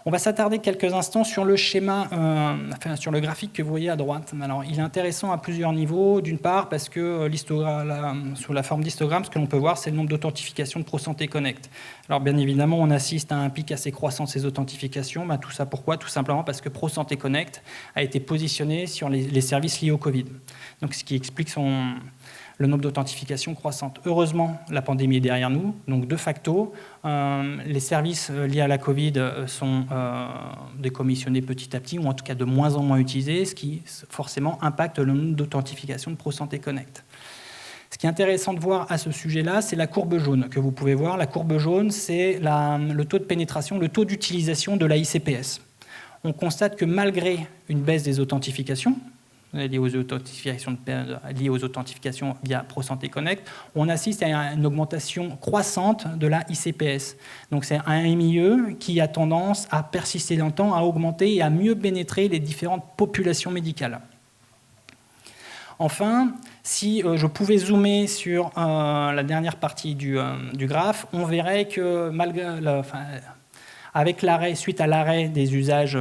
On va s'attarder quelques instants sur le schéma, sur le graphique que vous voyez à droite. Alors, il est intéressant à plusieurs niveaux. D'une part, parce que sous la forme d'histogramme, ce que l'on peut voir, c'est le nombre d'authentifications de ProSanté Connect. Alors, bien évidemment, on assiste à un pic assez croissant de ces authentifications. Tout ça pourquoi ? Tout simplement parce que ProSanté Connect a été positionné sur les services liés au Covid. Donc, ce qui explique le nombre d'authentifications croissantes. Heureusement, la pandémie est derrière nous, donc de facto, les services liés à la Covid sont décommissionnés petit à petit, ou en tout cas de moins en moins utilisés, ce qui forcément impacte le nombre d'authentifications de ProSanté Connect. Ce qui est intéressant de voir à ce sujet-là, c'est la courbe jaune que vous pouvez voir. La courbe jaune, c'est le taux de pénétration, le taux d'utilisation de la ICPS. On constate que malgré une baisse des authentifications, liées aux authentifications via ProSanté Connect, on assiste à une augmentation croissante de la ICPS. Donc c'est un MIE qui a tendance à persister dans le temps, à augmenter et à mieux pénétrer les différentes populations médicales. Enfin, si je pouvais zoomer sur la dernière partie du graphe, on verrait que suite à l'arrêt des usages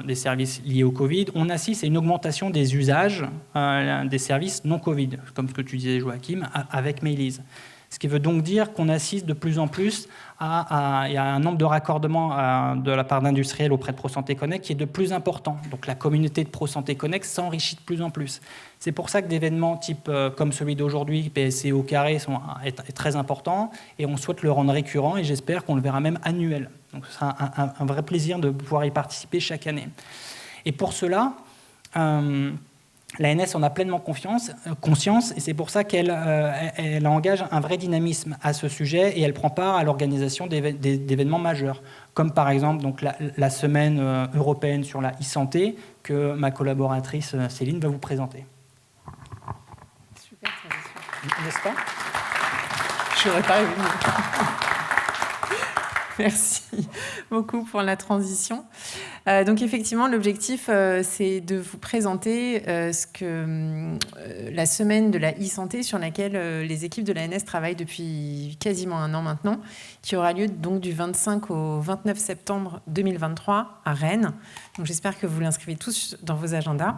des services liés au Covid, on assiste à une augmentation des usages des services non Covid, comme ce que tu disais, Joachim, avec Mailize. Ce qui veut donc dire qu'on assiste de plus en plus à un nombre de raccordements de la part d'industriels auprès de ProSanté Connect qui est de plus important. Donc la communauté de ProSanté Connect s'enrichit de plus en plus. C'est pour ça que d'événements type comme celui d'aujourd'hui, PSC au carré, est très important, et on souhaite le rendre récurrent, et j'espère qu'on le verra même annuel. Donc ce sera un vrai plaisir de pouvoir y participer chaque année. Et pour cela, l'ANS en a pleinement conscience, et c'est pour ça qu'elle engage un vrai dynamisme à ce sujet, et elle prend part à l'organisation d'événements majeurs, comme par exemple donc, la semaine européenne sur la e-santé, que ma collaboratrice Céline va vous présenter. Super tradition. N'est-ce pas ? Je n'aurais pas aimé. Merci beaucoup pour la transition. Donc effectivement, l'objectif, c'est de vous présenter la semaine de la e-santé sur laquelle les équipes de l'ANS travaillent depuis quasiment un an maintenant, qui aura lieu donc du 25 au 29 septembre 2023 à Rennes. Donc j'espère que vous l'inscrivez tous dans vos agendas.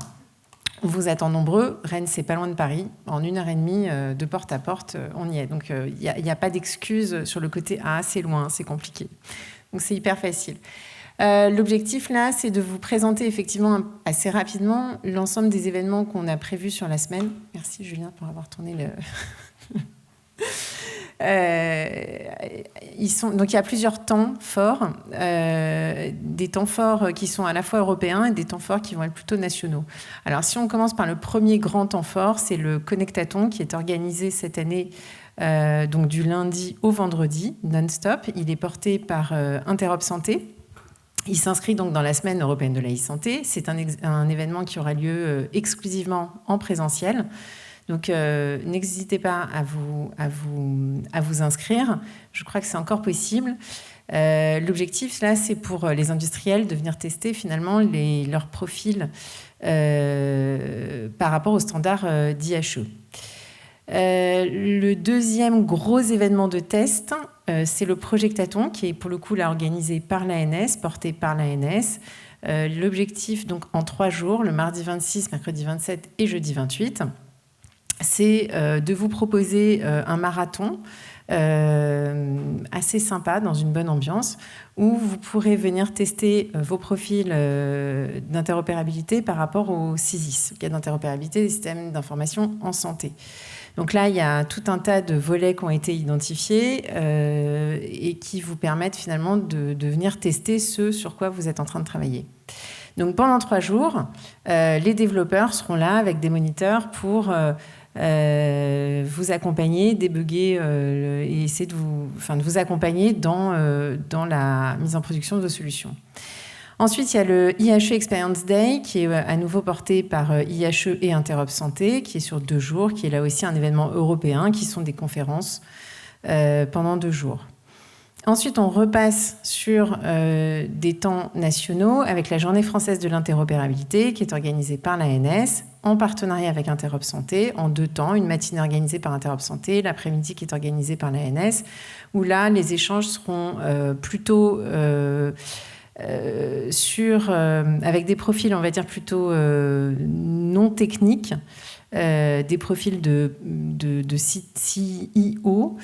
On vous attend nombreux. Rennes, c'est pas loin de Paris. En 1h30 de porte à porte, on y est. Donc, il n'y a pas d'excuse sur le côté « Ah, c'est loin, c'est compliqué ». Donc, c'est hyper facile. L'objectif, là, c'est de vous présenter effectivement assez rapidement l'ensemble des événements qu'on a prévus sur la semaine. Merci, Julien, pour avoir tourné le... Donc il y a plusieurs temps forts, des temps forts qui sont à la fois européens et des temps forts qui vont être plutôt nationaux. Alors si on commence par le premier grand temps fort, c'est le Connectathon qui est organisé cette année donc du lundi au vendredi, non-stop. Il est porté par Interop Santé. Il s'inscrit donc dans la Semaine européenne de la e-santé. C'est un événement qui aura lieu exclusivement en présentiel. Donc, n'hésitez pas à vous inscrire. Je crois que c'est encore possible. L'objectif, là, c'est pour les industriels de venir tester finalement leur profil par rapport aux standards d'IHE. Le deuxième gros événement de test, c'est le Projectathon, qui est pour le coup là organisé par l'ANS, porté par l'ANS. L'objectif, donc en 3 jours, le mardi 26, mercredi 27 et jeudi 28, c'est de vous proposer un marathon assez sympa, dans une bonne ambiance, où vous pourrez venir tester vos profils d'interopérabilité par rapport au CISIS, le cadre d'interopérabilité des systèmes d'information en santé. Donc là, il y a tout un tas de volets qui ont été identifiés et qui vous permettent finalement de venir tester ce sur quoi vous êtes en train de travailler. Donc pendant 3 jours, les développeurs seront là avec des moniteurs pour vous accompagner, débugger et essayer de vous accompagner dans la mise en production de vos solutions. Ensuite, il y a le IHE Experience Day qui est à nouveau porté par IHE et Interop Santé, qui est sur 2 jours, qui est là aussi un événement européen, qui sont des conférences pendant 2 jours. Ensuite, on repasse sur des temps nationaux avec la Journée française de l'interopérabilité qui est organisée par l'ANS en partenariat avec Interop Santé en 2 temps, une matinée organisée par Interop Santé, l'après-midi qui est organisée par l'ANS, où là, les échanges seront plutôt avec des profils, on va dire, plutôt non techniques, des profils de CIO,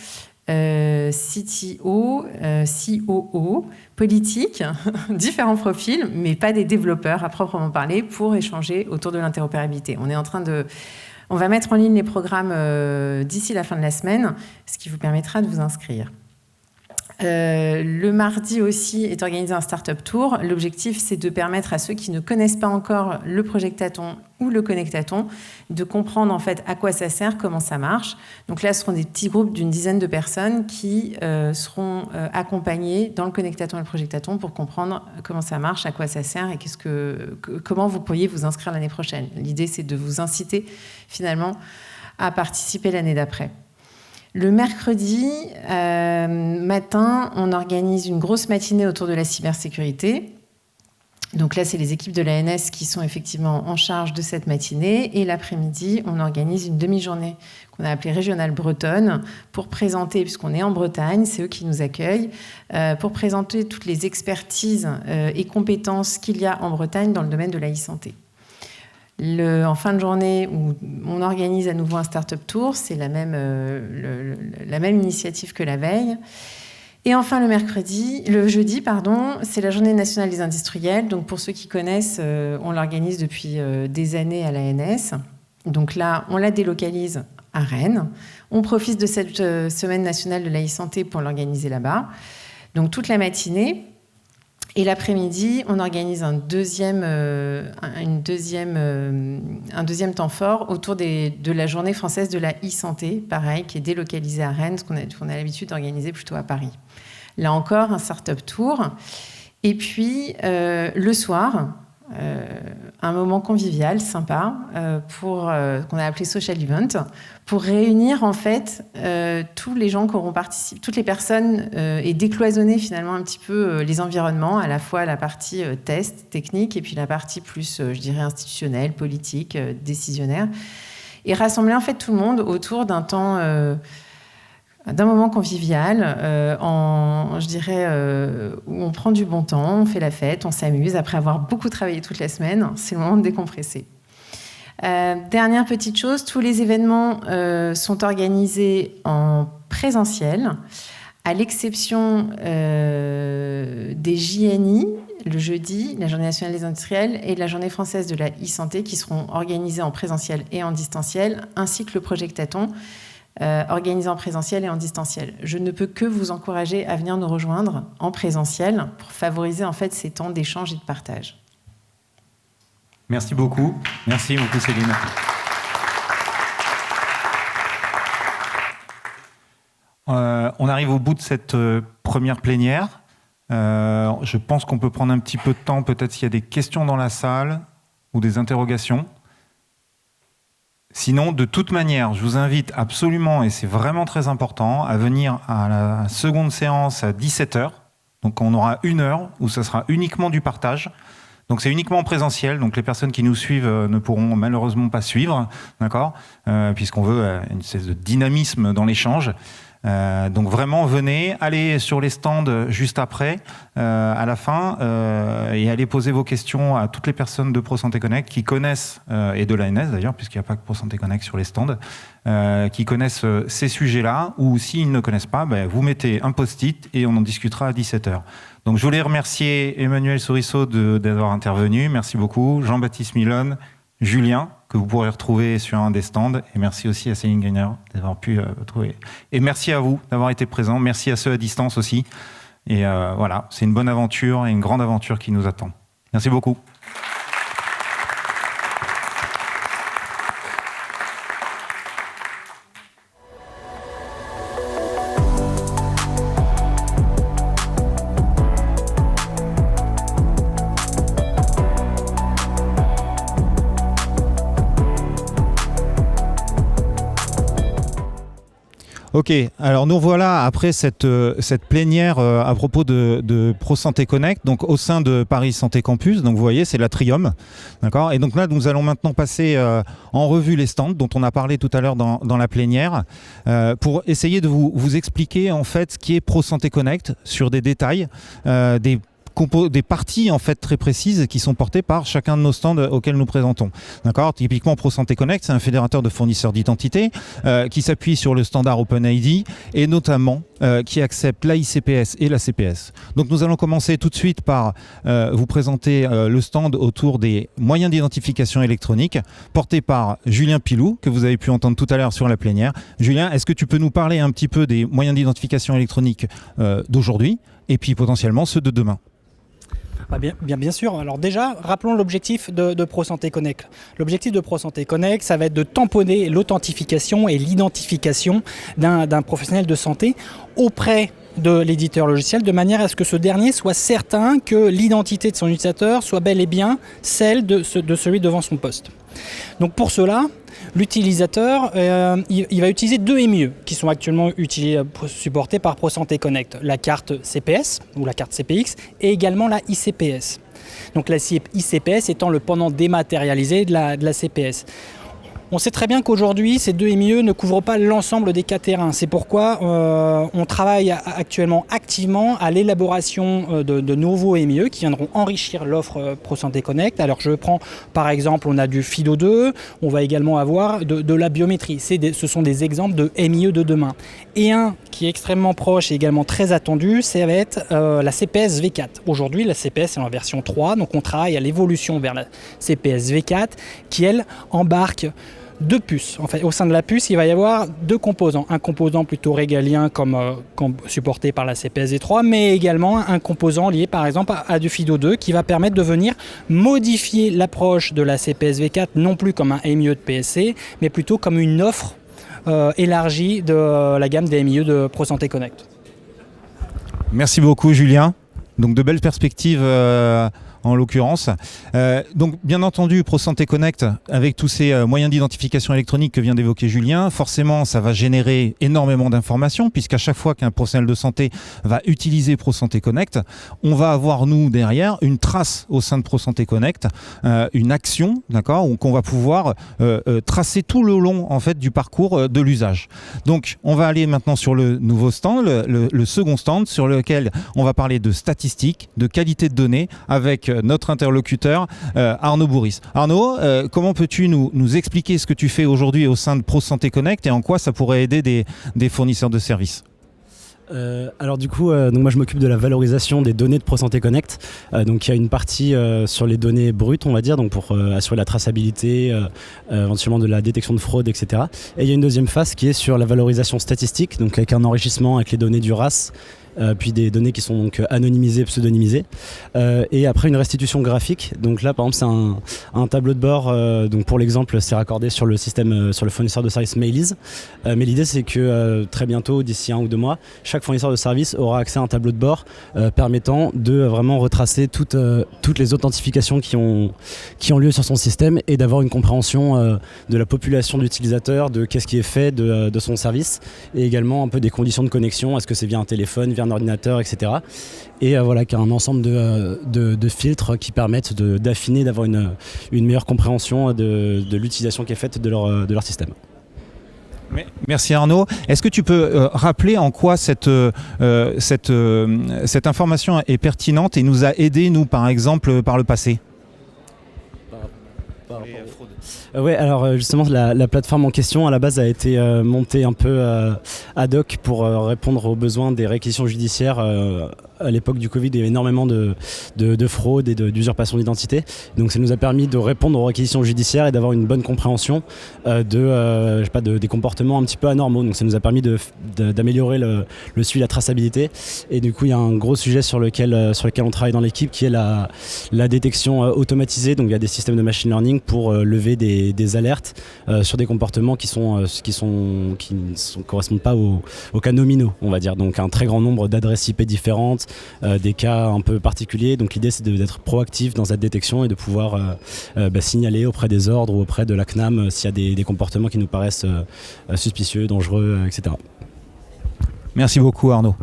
CTO, COO, politique, différents profils, mais pas des développeurs à proprement parler, pour échanger autour de l'interopérabilité. On va mettre en ligne les programmes d'ici la fin de la semaine, ce qui vous permettra de vous inscrire. Le mardi aussi est organisé un Startup Tour. L'objectif, c'est de permettre à ceux qui ne connaissent pas encore le Projectathon ou le Connectathon de comprendre en fait à quoi ça sert, comment ça marche. Donc là, ce seront des petits groupes d'une dizaine de personnes qui seront accompagnés dans le Connectathon et le Projectathon pour comprendre comment ça marche, à quoi ça sert et comment vous pourriez vous inscrire l'année prochaine. L'idée, c'est de vous inciter finalement à participer l'année d'après. Le mercredi matin, on organise une grosse matinée autour de la cybersécurité. Donc là, c'est les équipes de l'ANS qui sont effectivement en charge de cette matinée. Et l'après-midi, on organise une demi-journée qu'on a appelée régionale bretonne pour présenter, puisqu'on est en Bretagne, c'est eux qui nous accueillent, pour présenter toutes les expertises et compétences qu'il y a en Bretagne dans le domaine de la e-santé. En fin de journée, où on organise à nouveau un Startup Tour, c'est la même initiative que la veille. Et enfin, le jeudi, c'est la Journée nationale des industriels. Donc, pour ceux qui connaissent, on l'organise depuis des années à l'ANS. Donc là, on la délocalise à Rennes. On profite de cette semaine nationale de la e-santé pour l'organiser là-bas. Donc, toute la matinée. Et l'après-midi, on organise un deuxième temps fort autour de la Journée française de la e-santé, pareil, qui est délocalisée à Rennes, ce qu'on a l'habitude d'organiser plutôt à Paris. Là encore, un Startup Tour. Et puis, le soir, un moment convivial, sympa, qu'on a appelé Social Event, pour réunir en fait tous les gens qui auront participé, toutes les personnes, et décloisonner finalement un petit peu les environnements, à la fois la partie test, technique, et puis la partie plus, je dirais, institutionnelle, politique, décisionnaire, et rassembler en fait tout le monde autour d'un moment convivial, je dirais, où on prend du bon temps, on fait la fête, on s'amuse. Après avoir beaucoup travaillé toute la semaine, c'est le moment de décompresser. Dernière petite chose, tous les événements sont organisés en présentiel, à l'exception des JNI, le jeudi, la Journée nationale des industriels, et la Journée française de la e-santé, qui seront organisés en présentiel et en distanciel, ainsi que le Projectathon, organisé en présentiel et en distanciel. Je ne peux que vous encourager à venir nous rejoindre en présentiel pour favoriser en fait ces temps d'échange et de partage. Merci beaucoup. Merci beaucoup, Céline. On arrive au bout de cette première plénière. Je pense qu'on peut prendre un petit peu de temps, peut-être s'il y a des questions dans la salle ou des interrogations. Sinon, de toute manière, je vous invite absolument, et c'est vraiment très important, à venir à la seconde séance à 17h. Donc on aura 1 heure où ça sera uniquement du partage. Donc c'est uniquement en présentiel, donc les personnes qui nous suivent ne pourront malheureusement pas suivre, d'accord, puisqu'on veut une espèce de dynamisme dans l'échange. Donc vraiment, venez, allez sur les stands juste après, à la fin, et allez poser vos questions à toutes les personnes de ProSanté Connect qui connaissent, et de l'ANS d'ailleurs, puisqu'il n'y a pas que ProSanté Connect sur les stands, qui connaissent ces sujets-là, ou s'ils ne connaissent pas, vous mettez un post-it et on en discutera à 17h. Donc je voulais remercier Emmanuel Souriceau d'avoir intervenu, merci beaucoup, Jean-Baptiste Milone, Julien, que vous pourrez retrouver sur un des stands, et merci aussi à Céline Gainer d'avoir pu trouver. Et merci à vous d'avoir été présents, merci à ceux à distance aussi. Et voilà, c'est une bonne aventure et une grande aventure qui nous attend. Merci beaucoup. Ok, alors nous voilà après cette plénière à propos de ProSanté Connect, donc au sein de Paris Santé Campus. Donc vous voyez, c'est l'Atrium, d'accord. Et donc là, nous allons maintenant passer en revue les stands dont on a parlé tout à l'heure dans la plénière, pour essayer de vous expliquer en fait ce qui est ProSanté Connect sur des détails, des parties en fait très précises qui sont portées par chacun de nos stands auxquels nous présentons. D'accord ? Typiquement, ProSanté Connect, c'est un fédérateur de fournisseurs d'identité qui s'appuie sur le standard OpenID et notamment qui accepte l'AICPS et la CPS. Donc nous allons commencer tout de suite par vous présenter le stand autour des moyens d'identification électronique porté par Julien Pilou, que vous avez pu entendre tout à l'heure sur la plénière. Julien, est-ce que tu peux nous parler un petit peu des moyens d'identification électronique d'aujourd'hui et puis potentiellement ceux de demain ? Bien sûr. Alors déjà, rappelons l'objectif de ProSanté Connect. L'objectif de ProSanté Connect, ça va être de tamponner l'authentification et l'identification d'un professionnel de santé auprès de l'éditeur logiciel, de manière à ce que ce dernier soit certain que l'identité de son utilisateur soit bel et bien celle de celui devant son poste. Donc pour cela, l'utilisateur il va utiliser 2 MIE qui sont actuellement supportés par ProSanté Connect. La carte CPS ou la carte CPX et également la ICPS. Donc la ICPS étant le pendant dématérialisé de la CPS. On sait très bien qu'aujourd'hui, ces 2 MIE ne couvrent pas l'ensemble des cas terrains. C'est pourquoi on travaille actuellement activement à l'élaboration de nouveaux MIE qui viendront enrichir l'offre ProSanté Connect. Alors je prends par exemple, on a du FIDO2, on va également avoir de la biométrie. Ce sont des exemples de MIE de demain. Et un qui est extrêmement proche et également très attendu, ça va être la CPS V4. Aujourd'hui, la CPS est en version 3, donc on travaille à l'évolution vers la CPS V4 qui, elle, embarque 2 puces. En fait, au sein de la puce, il va y avoir 2 composants. Un composant plutôt régalien comme supporté par la CPS V3, mais également un composant lié par exemple à du FIDO2 qui va permettre de venir modifier l'approche de la CPS V4 non plus comme un MIE de PSC, mais plutôt comme une offre élargie de la gamme des MIE de ProSanté Connect. Merci beaucoup Julien. Donc de belles perspectives en l'occurrence. Donc bien entendu, ProSanté Connect, avec tous ces moyens d'identification électronique que vient d'évoquer Julien, forcément ça va générer énormément d'informations, puisqu'à chaque fois qu'un professionnel de santé va utiliser ProSanté Connect, on va avoir nous derrière une trace au sein de ProSanté Connect, une action, d'accord, qu'on va pouvoir tracer tout le long en fait du parcours de l'usage. Donc on va aller maintenant sur le nouveau stand, le second stand, sur lequel on va parler de statistiques, de qualité de données, avec notre interlocuteur Arnaud Bourris. Arnaud, comment peux-tu nous expliquer ce que tu fais aujourd'hui au sein de ProSanté Connect et en quoi ça pourrait aider des fournisseurs de services ? Alors du coup, donc moi je m'occupe de la valorisation des données de ProSanté Connect. Donc il y a une partie sur les données brutes, on va dire, donc pour assurer la traçabilité, éventuellement de la détection de fraude, etc. Et il y a une deuxième phase qui est sur la valorisation statistique, donc avec un enrichissement avec les données du RAS puis des données qui sont donc anonymisées, pseudonymisées, et après une restitution graphique. Donc là, par exemple, c'est un tableau de bord. Donc pour l'exemple, c'est raccordé sur le système, sur le fournisseur de service Mailiz. Mais l'idée, c'est que très bientôt, d'ici 1 ou 2 mois, chaque fournisseur de service aura accès à un tableau de bord permettant de vraiment retracer toutes les authentifications qui ont lieu sur son système et d'avoir une compréhension de la population d'utilisateurs, de qu'est-ce qui est fait de son service, et également un peu des conditions de connexion, est-ce que c'est via un téléphone, via un ordinateur, etc. Et voilà, qu'il y a un ensemble de filtres qui permettent d'affiner, d'avoir une meilleure compréhension de l'utilisation qui est faite de leur système. Merci Arnaud. Est-ce que tu peux rappeler en quoi cette information est pertinente et nous a aidés, nous, par exemple, par le passé ? Ouais, alors justement la plateforme en question à la base a été montée un peu ad hoc pour répondre aux besoins des réquisitions judiciaires. À l'époque du Covid, il y avait énormément de fraude et d'usurpation d'identité. Donc ça nous a permis de répondre aux réquisitions judiciaires et d'avoir une bonne compréhension des comportements un petit peu anormaux. Donc ça nous a permis d'améliorer le suivi, la traçabilité. Et du coup, il y a un gros sujet sur lequel on travaille dans l'équipe qui est la détection automatisée. Donc il y a des systèmes de machine learning pour lever des alertes sur des comportements qui ne correspondent pas aux cas nominaux, on va dire. Donc un très grand nombre d'adresses IP différentes, des cas un peu particuliers. Donc l'idée, c'est d'être proactif dans cette détection et de pouvoir signaler auprès des ordres ou auprès de la CNAM s'il y a des comportements qui nous paraissent suspicieux, dangereux, etc. Merci beaucoup Arnaud.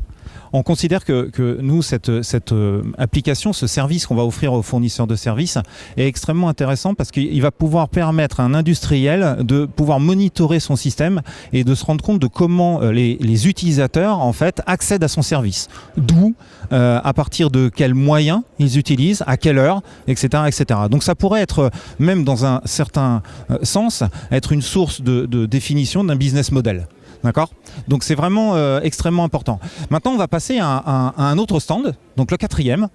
On considère que nous, cette application, ce service qu'on va offrir aux fournisseurs de services est extrêmement intéressant parce qu'il va pouvoir permettre à un industriel de pouvoir monitorer son système et de se rendre compte de comment les utilisateurs en fait accèdent à son service. D'où, à partir de quels moyens ils utilisent, à quelle heure, etc., etc. Donc ça pourrait être, même dans un certain sens, être une source de définition d'un business model. D'accord ? Donc c'est vraiment extrêmement important. Maintenant, on va passer à un autre stand, donc le troisième,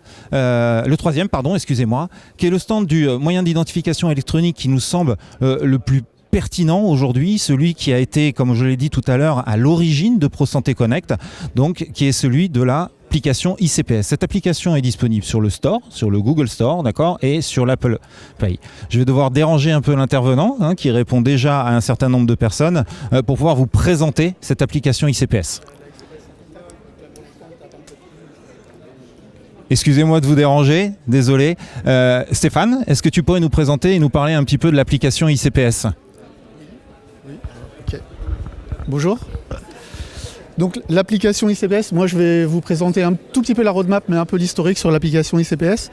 excusez-moi, qui est le stand du moyen d'identification électronique qui nous semble le plus pertinent aujourd'hui, celui qui a été, comme je l'ai dit tout à l'heure, à l'origine de ProSanté Connect, donc qui est celui de l'application ICPS. Cette application est disponible sur le store, sur le Google Store, d'accord, et sur l'Apple Pay. Je vais devoir déranger un peu l'intervenant, qui répond déjà à un certain nombre de personnes, pour pouvoir vous présenter cette application ICPS. Excusez-moi de vous déranger, désolé. Stéphane, est-ce que tu pourrais nous présenter et nous parler un petit peu de l'application ICPS ? Ok. Bonjour. Donc l'application ICPS, moi je vais vous présenter un tout petit peu la roadmap, mais un peu l'historique sur l'application ICPS.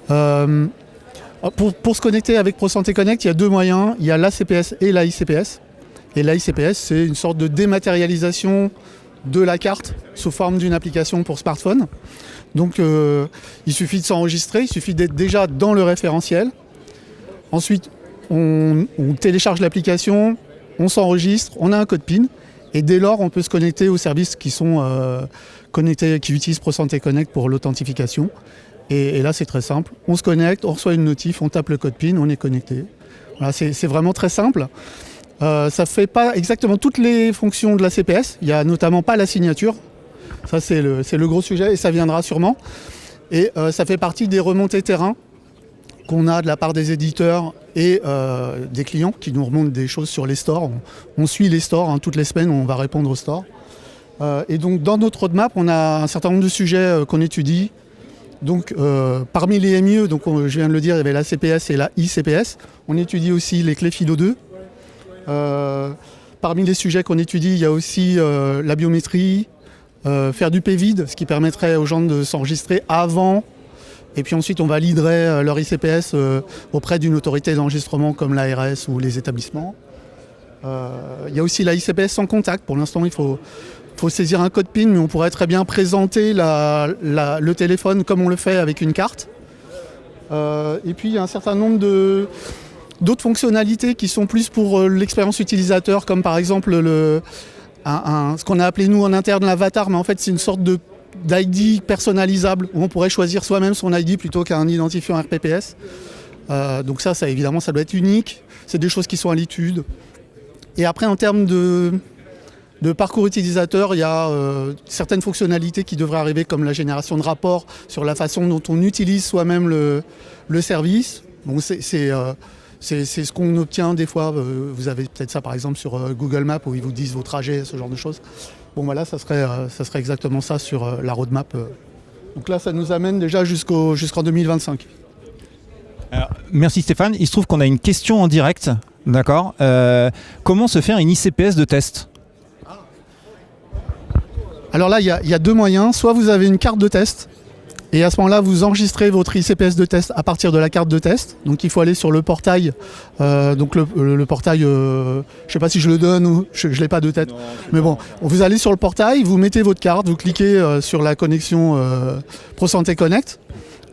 Pour se connecter avec ProSanté Connect, il y a 2 moyens, il y a l'ACPS et la ICPS. Et la ICPS, c'est une sorte de dématérialisation de la carte sous forme d'une application pour smartphone. Donc il suffit de s'enregistrer, il suffit d'être déjà dans le référentiel. Ensuite, on télécharge l'application, on s'enregistre, on a un code PIN. Et dès lors, on peut se connecter aux services qui sont connectés, qui utilisent ProSanté Connect pour l'authentification. Et là, c'est très simple. On se connecte, on reçoit une notif, on tape le code PIN, on est connecté. Voilà, c'est vraiment très simple. Ça ne fait pas exactement toutes les fonctions de la CPS. Il n'y a notamment pas la signature. Ça, c'est le gros sujet et ça viendra sûrement. Et ça fait partie des remontées terrain qu'on a de la part des éditeurs et des clients qui nous remontent des choses sur les stores. On suit les stores, toutes les semaines, on va répondre aux stores. Et donc, dans notre roadmap, on a un certain nombre de sujets qu'on étudie. Donc, parmi les MIE, donc, je viens de le dire, il y avait la CPS et la ICPS. On étudie aussi les clés FIDO2. Parmi les sujets qu'on étudie, il y a aussi la biométrie, faire du PVID, ce qui permettrait aux gens de s'enregistrer avant. Et puis ensuite, on validerait leur ICPS auprès d'une autorité d'enregistrement comme l'ARS ou les établissements. Il y a aussi la ICPS sans contact. Pour l'instant, il faut saisir un code PIN, mais on pourrait très bien présenter le téléphone comme on le fait avec une carte. Et puis, il y a un certain nombre d'autres fonctionnalités qui sont plus pour l'expérience utilisateur, comme par exemple ce qu'on a appelé nous en interne l'avatar, mais en fait, c'est une sorte d'ID personnalisable où on pourrait choisir soi-même son ID plutôt qu'un identifiant RPPS. Donc ça évidemment, ça doit être unique. C'est des choses qui sont à l'étude. Et après, en termes de parcours utilisateur, il y a certaines fonctionnalités qui devraient arriver, comme la génération de rapports sur la façon dont on utilise soi-même le service. Bon, c'est ce qu'on obtient des fois. Vous avez peut-être ça par exemple sur Google Maps où ils vous disent vos trajets, ce genre de choses. Bon voilà, ça serait exactement ça sur la roadmap. Donc là, ça nous amène déjà jusqu'en 2025. Alors, merci Stéphane. Il se trouve qu'on a une question en direct. D'accord. Comment se faire une ICPS de test ? Alors là, il y a deux moyens. Soit vous avez une carte de test, et à ce moment-là, vous enregistrez votre ICPS de test à partir de la carte de test. Donc il faut aller sur le portail. Donc le portail, je ne sais pas si je le donne ou je ne l'ai pas de tête. Mais bon, vous allez sur le portail, vous mettez votre carte, vous cliquez sur la connexion ProSanté Connect.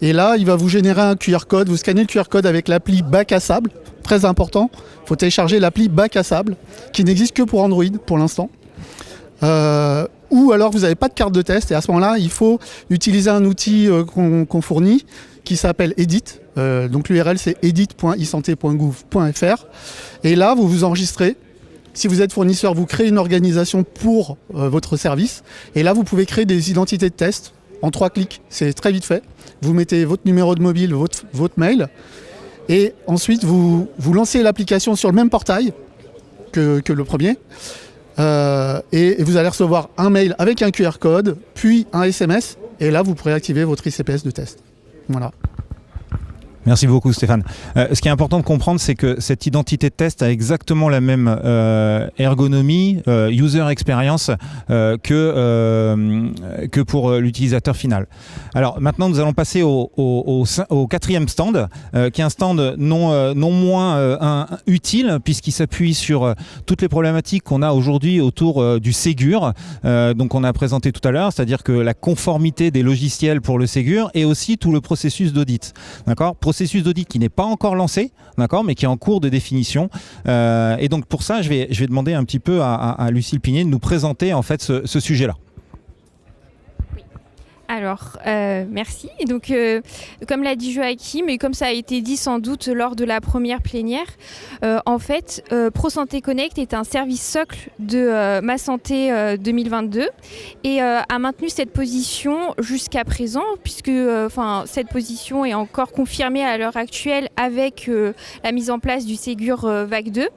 Et là, il va vous générer un QR code. Vous scannez le QR code avec l'appli Bac à sable. Très important, il faut télécharger l'appli Bac à sable, qui n'existe que pour Android pour l'instant. Ou alors vous n'avez pas de carte de test, et à ce moment-là, il faut utiliser un outil qu'on fournit qui s'appelle Edit. Donc l'URL, c'est edit.isanté.gouv.fr. Et là, vous vous enregistrez. Si vous êtes fournisseur, vous créez une organisation pour votre service. Et là, vous pouvez créer des identités de test en 3 clics. C'est très vite fait. Vous mettez votre numéro de mobile, votre mail. Et ensuite, vous lancez l'application sur le même portail que le premier. Et vous allez recevoir un mail avec un QR code, puis un SMS. Et là, vous pourrez activer votre ICPS de test. Voilà. Merci beaucoup Stéphane. Ce qui est important de comprendre, c'est que cette identité de test a exactement la même ergonomie, user experience que pour l'utilisateur final. Alors maintenant, nous allons passer au 4e stand, qui est un stand non moins utile, puisqu'il s'appuie sur toutes les problématiques qu'on a aujourd'hui autour du Ségur, donc on a présenté tout à l'heure, c'est-à-dire que la conformité des logiciels pour le Ségur et aussi tout le processus d'audit. D'accord ? Processus d'audit qui n'est pas encore lancé, d'accord, mais qui est en cours de définition. Et donc pour ça, je vais demander un petit peu à Lucille Pigné de nous présenter en fait ce sujet-là. Alors, merci. Et donc, comme l'a dit Joachim, et comme ça a été dit sans doute lors de la première plénière, en fait, ProSanté Connect est un service socle de Ma Santé 2022 et a maintenu cette position jusqu'à présent, puisque cette position est encore confirmée à l'heure actuelle avec la mise en place du Ségur Vague 2.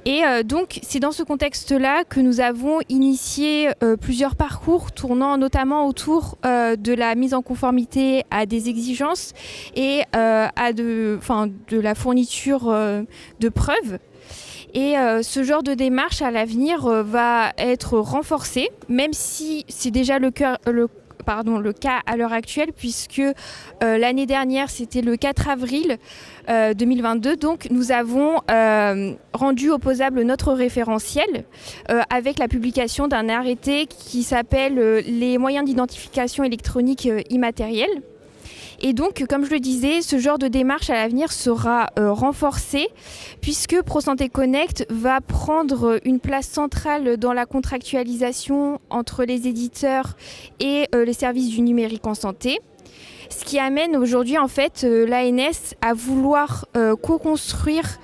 Et donc, c'est dans ce contexte-là que nous avons initié plusieurs parcours tournant notamment autour de la mise en conformité à des exigences et de la fourniture de preuves. Et ce genre de démarche à l'avenir va être renforcé, même si c'est déjà le cas à l'heure actuelle, puisque l'année dernière, c'était le 4 avril 2022. Donc, nous avons rendu opposable notre référentiel avec la publication d'un arrêté qui s'appelle les moyens d'identification électronique immatérielle. Et donc, comme je le disais, ce genre de démarche à l'avenir sera renforcé puisque ProSanté Connect va prendre une place centrale dans la contractualisation entre les éditeurs et les services du numérique en santé. Ce qui amène aujourd'hui en fait l'ANS à vouloir co-construire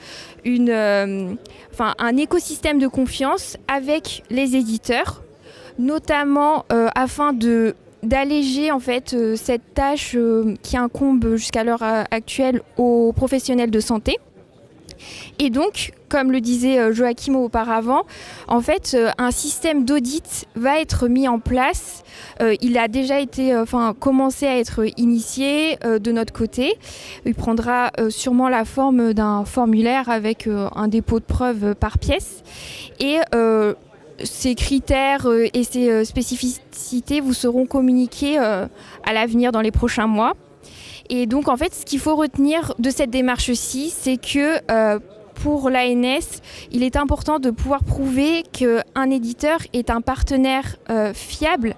un écosystème de confiance avec les éditeurs, notamment afin d'alléger en fait cette tâche qui incombe jusqu'à l'heure actuelle aux professionnels de santé. Et donc, comme le disait Joachim auparavant, en fait, un système d'audit va être mis en place. Il a déjà été, commencé à être initié de notre côté. Il prendra sûrement la forme d'un formulaire avec un dépôt de preuves par pièce. Et ces critères et ces spécificités vous seront communiqués à l'avenir dans les prochains mois. Et donc, en fait, ce qu'il faut retenir de cette démarche-ci, c'est que pour l'ANS, il est important de pouvoir prouver qu'un éditeur est un partenaire fiable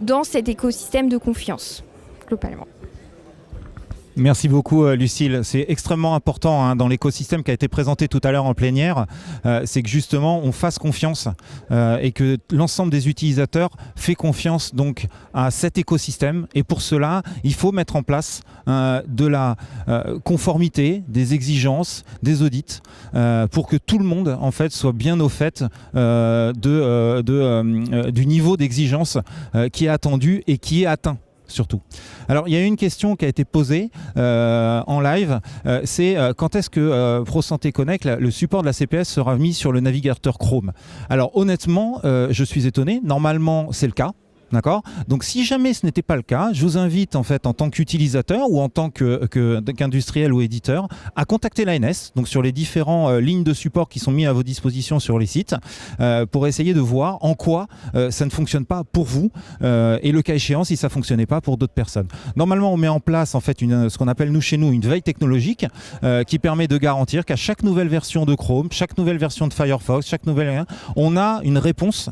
dans cet écosystème de confiance, globalement. Merci beaucoup Lucille. C'est extrêmement important dans l'écosystème qui a été présenté tout à l'heure en plénière, c'est que justement on fasse confiance et que l'ensemble des utilisateurs fait confiance donc à cet écosystème, et pour cela il faut mettre en place de la conformité, des exigences, des audits pour que tout le monde en fait soit bien au fait du niveau d'exigence qui est attendu et qui est atteint. Surtout. Alors, il y a une question qui a été posée en live, c'est quand est-ce que ProSanté Connect, le support de la CPS sera mis sur le navigateur Chrome? Alors, honnêtement, je suis étonné. Normalement, c'est le cas. D'accord ? Donc si jamais ce n'était pas le cas, je vous invite en fait en tant qu'utilisateur ou en tant qu'industriel ou éditeur à contacter l'ANS, donc sur les différentes lignes de support qui sont mises à vos dispositions sur les sites, pour essayer de voir en quoi ça ne fonctionne pas pour vous et le cas échéant si ça ne fonctionnait pas pour d'autres personnes. Normalement on met en place en fait ce qu'on appelle chez nous une veille technologique qui permet de garantir qu'à chaque nouvelle version de Chrome, chaque nouvelle version de Firefox, on a une réponse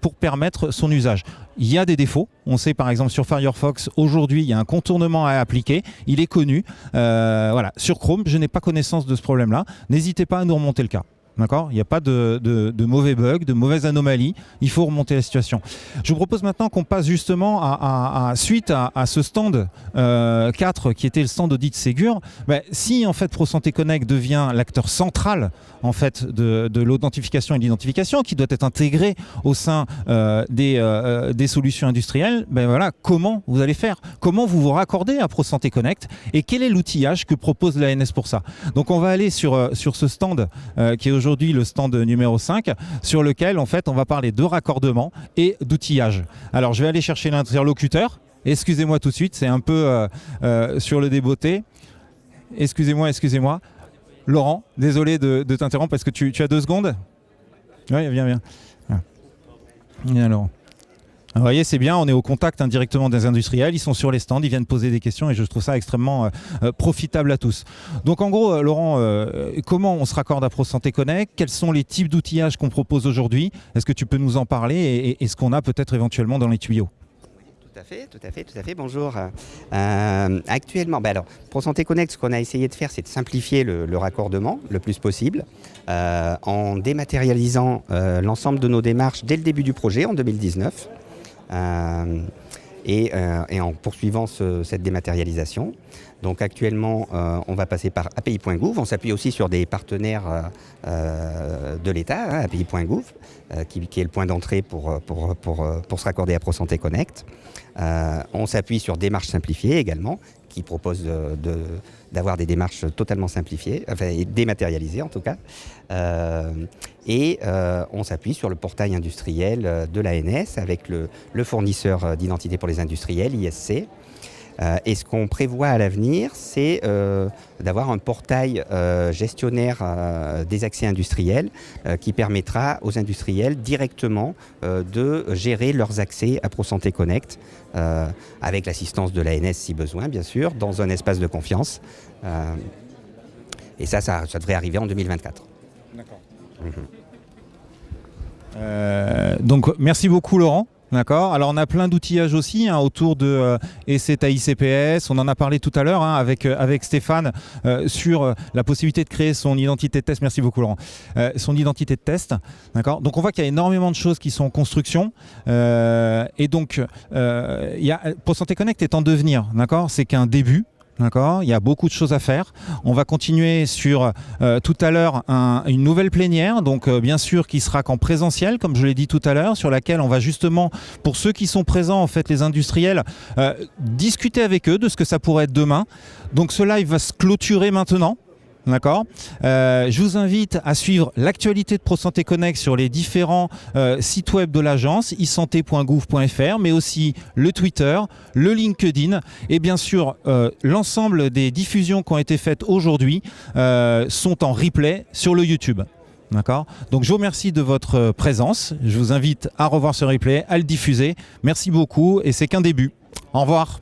pour permettre son usage. Il y a des défauts. On sait par exemple sur Firefox, aujourd'hui, il y a un contournement à appliquer. Il est connu. Voilà. Sur Chrome, je n'ai pas connaissance de ce problème-là. N'hésitez pas à nous remonter le cas. D'accord ? Il n'y a pas de mauvais bugs, de mauvaises anomalies. Il faut remonter la situation. Je vous propose maintenant qu'on passe justement suite à ce stand 4 qui était le stand Audit Ségur. Si en fait ProSanté Connect devient l'acteur central en fait de l'identification et de l'identification qui doit être intégré au sein des solutions industrielles, voilà, comment vous allez faire ? Comment vous vous raccordez à ProSanté Connect et quel est l'outillage que propose l'ANS pour ça ? Donc on va aller sur ce stand qui est aujourd'hui le stand numéro 5, sur lequel en fait on va parler de raccordement et d'outillage. Alors je vais aller chercher l'interlocuteur. Excusez-moi tout de suite, c'est un peu sur le débeauté. Excusez-moi. Laurent, désolé de t'interrompre parce que tu as 2 secondes. Oui, viens. Viens Laurent. Vous voyez, c'est bien, on est au contact directement des industriels, ils sont sur les stands, ils viennent poser des questions et je trouve ça extrêmement profitable à tous. Donc en gros, Laurent, comment on se raccorde à ProSanté Connect? Quels sont les types d'outillages qu'on propose aujourd'hui? Est-ce que tu peux nous en parler et ce qu'on a peut-être éventuellement dans les tuyaux? Tout à fait. Bonjour. Actuellement, ProSanté Connect, ce qu'on a essayé de faire, c'est de simplifier le raccordement le plus possible en dématérialisant l'ensemble de nos démarches dès le début du projet en 2019 et en poursuivant cette dématérialisation. Donc actuellement, on va passer par API.gouv. On s'appuie aussi sur des partenaires de l'État, API.gouv, qui est le point d'entrée pour se raccorder à ProSanté Connect. On s'appuie sur Démarches Simplifiées également, qui propose d'avoir des démarches totalement simplifiées, enfin dématérialisées en tout cas. Et on s'appuie sur le portail industriel de l'ANS avec le fournisseur d'identité pour les industriels, ISC. Et ce qu'on prévoit à l'avenir, c'est d'avoir un portail gestionnaire des accès industriels qui permettra aux industriels directement de gérer leurs accès à ProSanté Connect, avec l'assistance de l'ANS si besoin, bien sûr, dans un espace de confiance. Et ça devrait arriver en 2024. D'accord. Donc, merci beaucoup, Laurent. D'accord. Alors on a plein d'outillages aussi autour de ECTA ICPS. On en a parlé tout à l'heure avec Stéphane sur la possibilité de créer son identité de test. Merci beaucoup Laurent. Son identité de test. D'accord. Donc on voit qu'il y a énormément de choses qui sont en construction. Et donc ProSanté Connect est en devenir. D'accord. C'est qu'un début. D'accord, il y a beaucoup de choses à faire. On va continuer sur tout à l'heure une nouvelle plénière, donc bien sûr qui sera qu'en présentiel, comme je l'ai dit tout à l'heure, sur laquelle on va justement, pour ceux qui sont présents, en fait, les industriels, discuter avec eux de ce que ça pourrait être demain. Donc ce live va se clôturer maintenant. D'accord. Je vous invite à suivre l'actualité de ProSanté Connect sur les différents sites web de l'agence, isanté.gouv.fr, mais aussi le Twitter, le LinkedIn et bien sûr l'ensemble des diffusions qui ont été faites aujourd'hui sont en replay sur le YouTube. D'accord. Donc je vous remercie de votre présence. Je vous invite à revoir ce replay, à le diffuser. Merci beaucoup et c'est qu'un début. Au revoir.